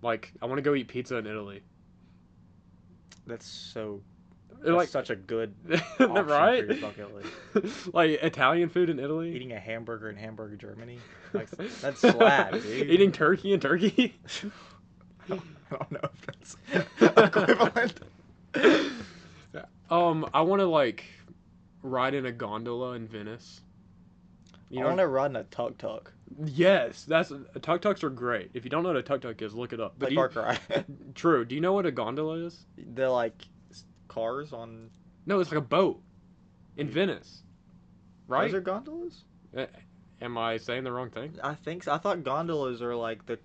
Like I want to go eat pizza in Italy.
That's
Like
such a good option
right?
for your bucket list.
Like Italian food in Italy.
Eating a hamburger in Hamburg, Germany. Like, that's slap, dude.
Eating turkey in Turkey.
I don't know if that's equivalent.
I want to like ride in a gondola in Venice.
I want to run a tuk-tuk.
Yes, tuk-tuks are great. If you don't know what a tuk-tuk is, look it up.
Like Far Cry.
True. Do you know what a gondola is?
They're like cars on...
No, it's like a boat in Venice. Right?
Those are gondolas?
Am I saying the wrong thing?
I think so. I thought gondolas are like the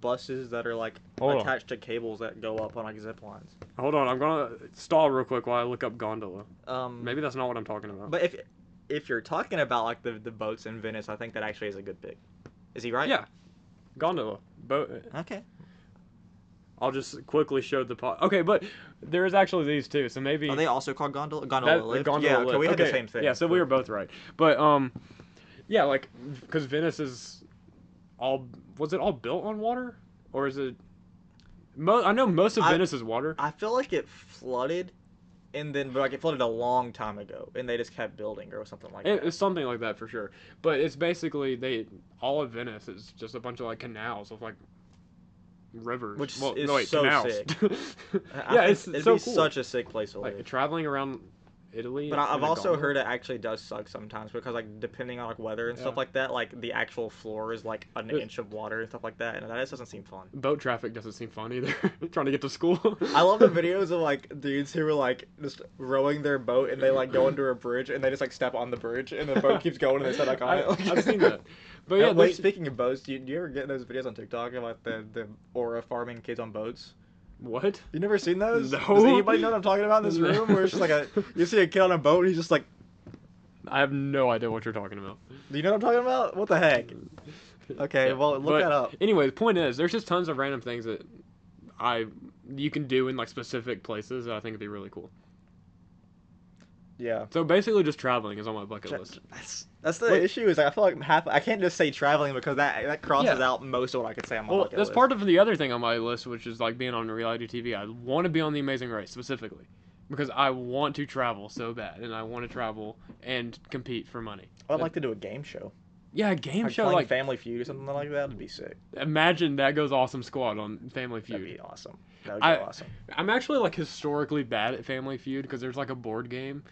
buses that are like attached to cables that go up on like zip lines.
Hold on, I'm gonna stall real quick while I look up gondola.
Maybe
that's not what I'm talking about.
But if you're talking about like the boats in Venice, I think that actually is a good pick. Is he right?
Yeah, gondola boat.
Okay.
I'll just quickly show the pot. Okay, but there's actually these two, so maybe.
Are they also called gondola? Gondola lift?
Gondola
yeah.
lift.
Okay, we had the same thing.
Yeah, so we were both right. But yeah, like because Venice is all was it all built on water or is it? I know most of Venice is water.
I feel like it flooded, and then like it flooded a long time ago, and they just kept building or something like that.
It's something like that for sure. But it's basically all of Venice is just a bunch of like canals of like rivers.
Which
well,
is
no, wait,
so
canals.
sick.
Yeah, it'd
so
be
cool.
Cool.
Such a sick place to live.
Like traveling around Italy.
But I've also heard it actually does suck sometimes because like depending on like weather and stuff like that, like the actual floor is like an inch of water and stuff like that, and that just doesn't seem fun.
Boat traffic doesn't seem fun either. Trying to get to school.
I love the videos of like dudes who are like just rowing their boat and they like go under a bridge and they just like step on the bridge and the boat keeps going and they step like on it.
I've seen that. But yeah,
wait. Speaking of boats, do you ever get those videos on TikTok about the aura farming kids on boats?
What?
You never seen those?
No.
Does anybody know what I'm talking about in this room? Where it's just like you see a kid on a boat and he's just like.
I have no idea what you're talking about.
Do you know what I'm talking about? What the heck? Okay, well look that up.
Anyway, the point is, there's just tons of random things that you can do in like specific places that I think would be really cool.
Yeah.
So basically, just traveling is on my bucket list.
That's the issue. Is I feel like I can't just say traveling because that crosses out most of what I could say on my bucket list.
That's part of the other thing on my list, which is like being on reality TV. I want to be on The Amazing Race specifically because I want to travel so bad, and I want to travel and compete for money.
I'd like to do a game show.
Yeah, a game show
like
like
Family Feud or something like that would be sick.
Imagine that goes Awesome Squad on Family Feud.
That'd be awesome. That would be awesome.
I'm actually like historically bad at Family Feud because there's like a board game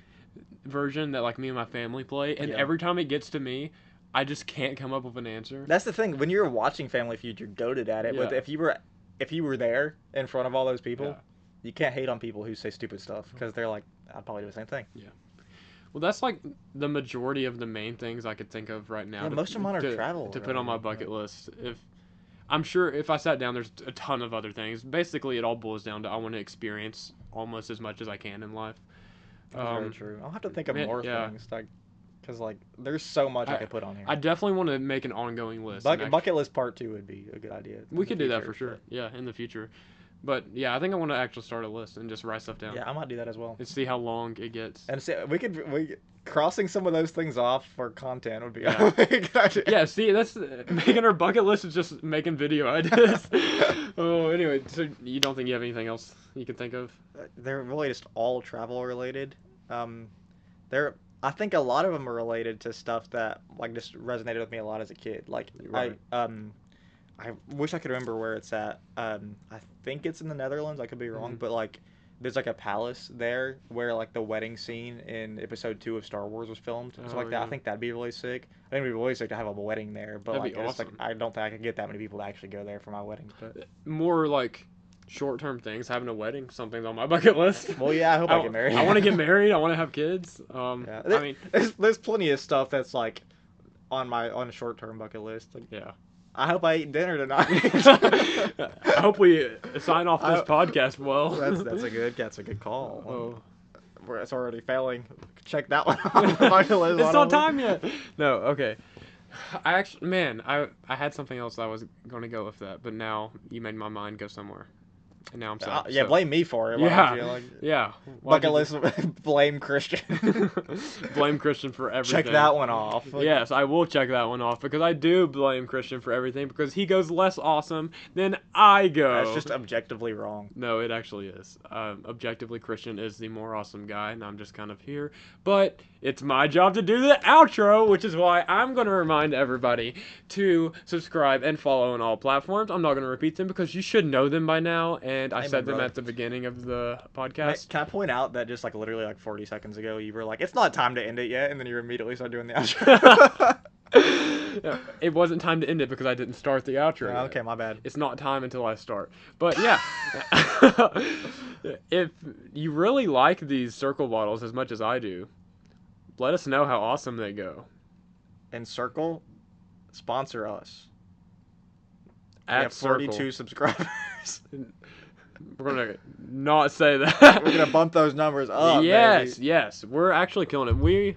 version that like me and my family play, and every time it gets to me, I just can't come up with an answer.
That's the thing. When you're watching Family Feud, you're goated at it.
Yeah.
But if you were there in front of all those people, you can't hate on people who say stupid stuff because they're like, I'd probably do the same thing.
Yeah. Well, that's like the majority of the main things I could think of right now.
Yeah, most of mine are travel.
To put on my bucket list. I'm sure if I sat down, there's a ton of other things. Basically, it all boils down to I want to experience almost as much as I can in life.
Very true. I'll have to think of more things, like, because like there's so much I could put on here.
I definitely want to make an ongoing list.
Bucket list part 2 would be a good idea.
We could do that for sure. Yeah, in the future. But yeah, I think I want to actually start a list and just write stuff down.
Yeah, I might do that as well.
And see how long it gets.
And see, we crossing some of those things off for content would be a good idea.
Yeah, see, that's making our bucket list is just making video ideas. Oh, anyway, so you don't think you have anything else you can think of?
They're really just all travel related. I think a lot of them are related to stuff that like just resonated with me a lot as a kid. Like I wish I could remember where it's at. I think it's in the Netherlands. I could be wrong, but like there's like a palace there where like the wedding scene in episode 2 of Star Wars was filmed. So like that, I think that'd be really sick. I think it'd be really sick to have a wedding there, but
that'd
like,
be awesome.
like I don't think I could get that many people to actually go there for my wedding. But
more like short-term things, having a wedding, something's on my bucket list.
Well, yeah, I hope I get married.
I want to get married. I want to have kids.
Yeah.
I mean,
there's plenty of stuff that's like on a short-term bucket list. Like,
yeah.
I hope I eat dinner tonight.
I hope we sign off this podcast well.
That's a good call.
Oh.
It's already failing. Check that one off the bucket list.
It's not time yet. No, okay. I had something else I was going to go with that, but now you made my mind go somewhere. And now I'm sad.
Yeah,
so-
blame me for it. Why
Yeah.
don't you, like,
Yeah. Why
bucket
did
list, blame Christian.
you- Blame Christian for everything.
Check that one off.
Yes, I will check that one off because I do blame Christian for everything because he goes less awesome than I go.
That's just objectively wrong.
No, it actually is. Objectively, Christian is the more awesome guy, and I'm just kind of here. But it's my job to do the outro, which is why I'm going to remind everybody to subscribe and follow on all platforms. I'm not going to repeat them because you should know them by now, and I
Amen,
said them
brother.
at the beginning of the podcast.
Can I point out that just like literally like 40 seconds ago, you were like, "It's not time to end it yet," and then you immediately started doing the outro.
Yeah, it wasn't time to end it because I didn't start the outro.
Yeah,
yet.
okay, my bad.
It's not time until I start. But yeah, if you really like these circle bottles as much as I do, let us know how awesome they go.
And Circle, sponsor us. We
At
have 42
Circle.
subscribers.
We're gonna not say that.
We're gonna bump those numbers up.
Yes,
baby.
yes, we're actually killing it. We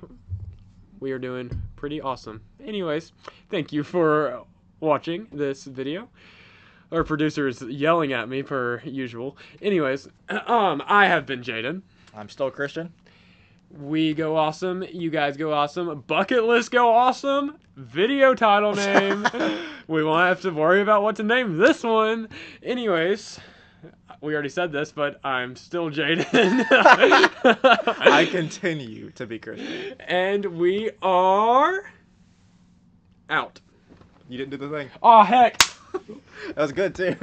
are doing pretty awesome. Anyways, thank you for watching this video. Our producer is yelling at me per usual. Anyways, I have been Jayden.
I'm still Christian.
We go awesome. You guys go awesome. Bucket list go awesome. Video title name. We won't have to worry about what to name this one. Anyways, we already said this, but I'm still Jayden.
I continue to be Christian.
And we are out.
You didn't do the thing.
Oh heck.
That was good too.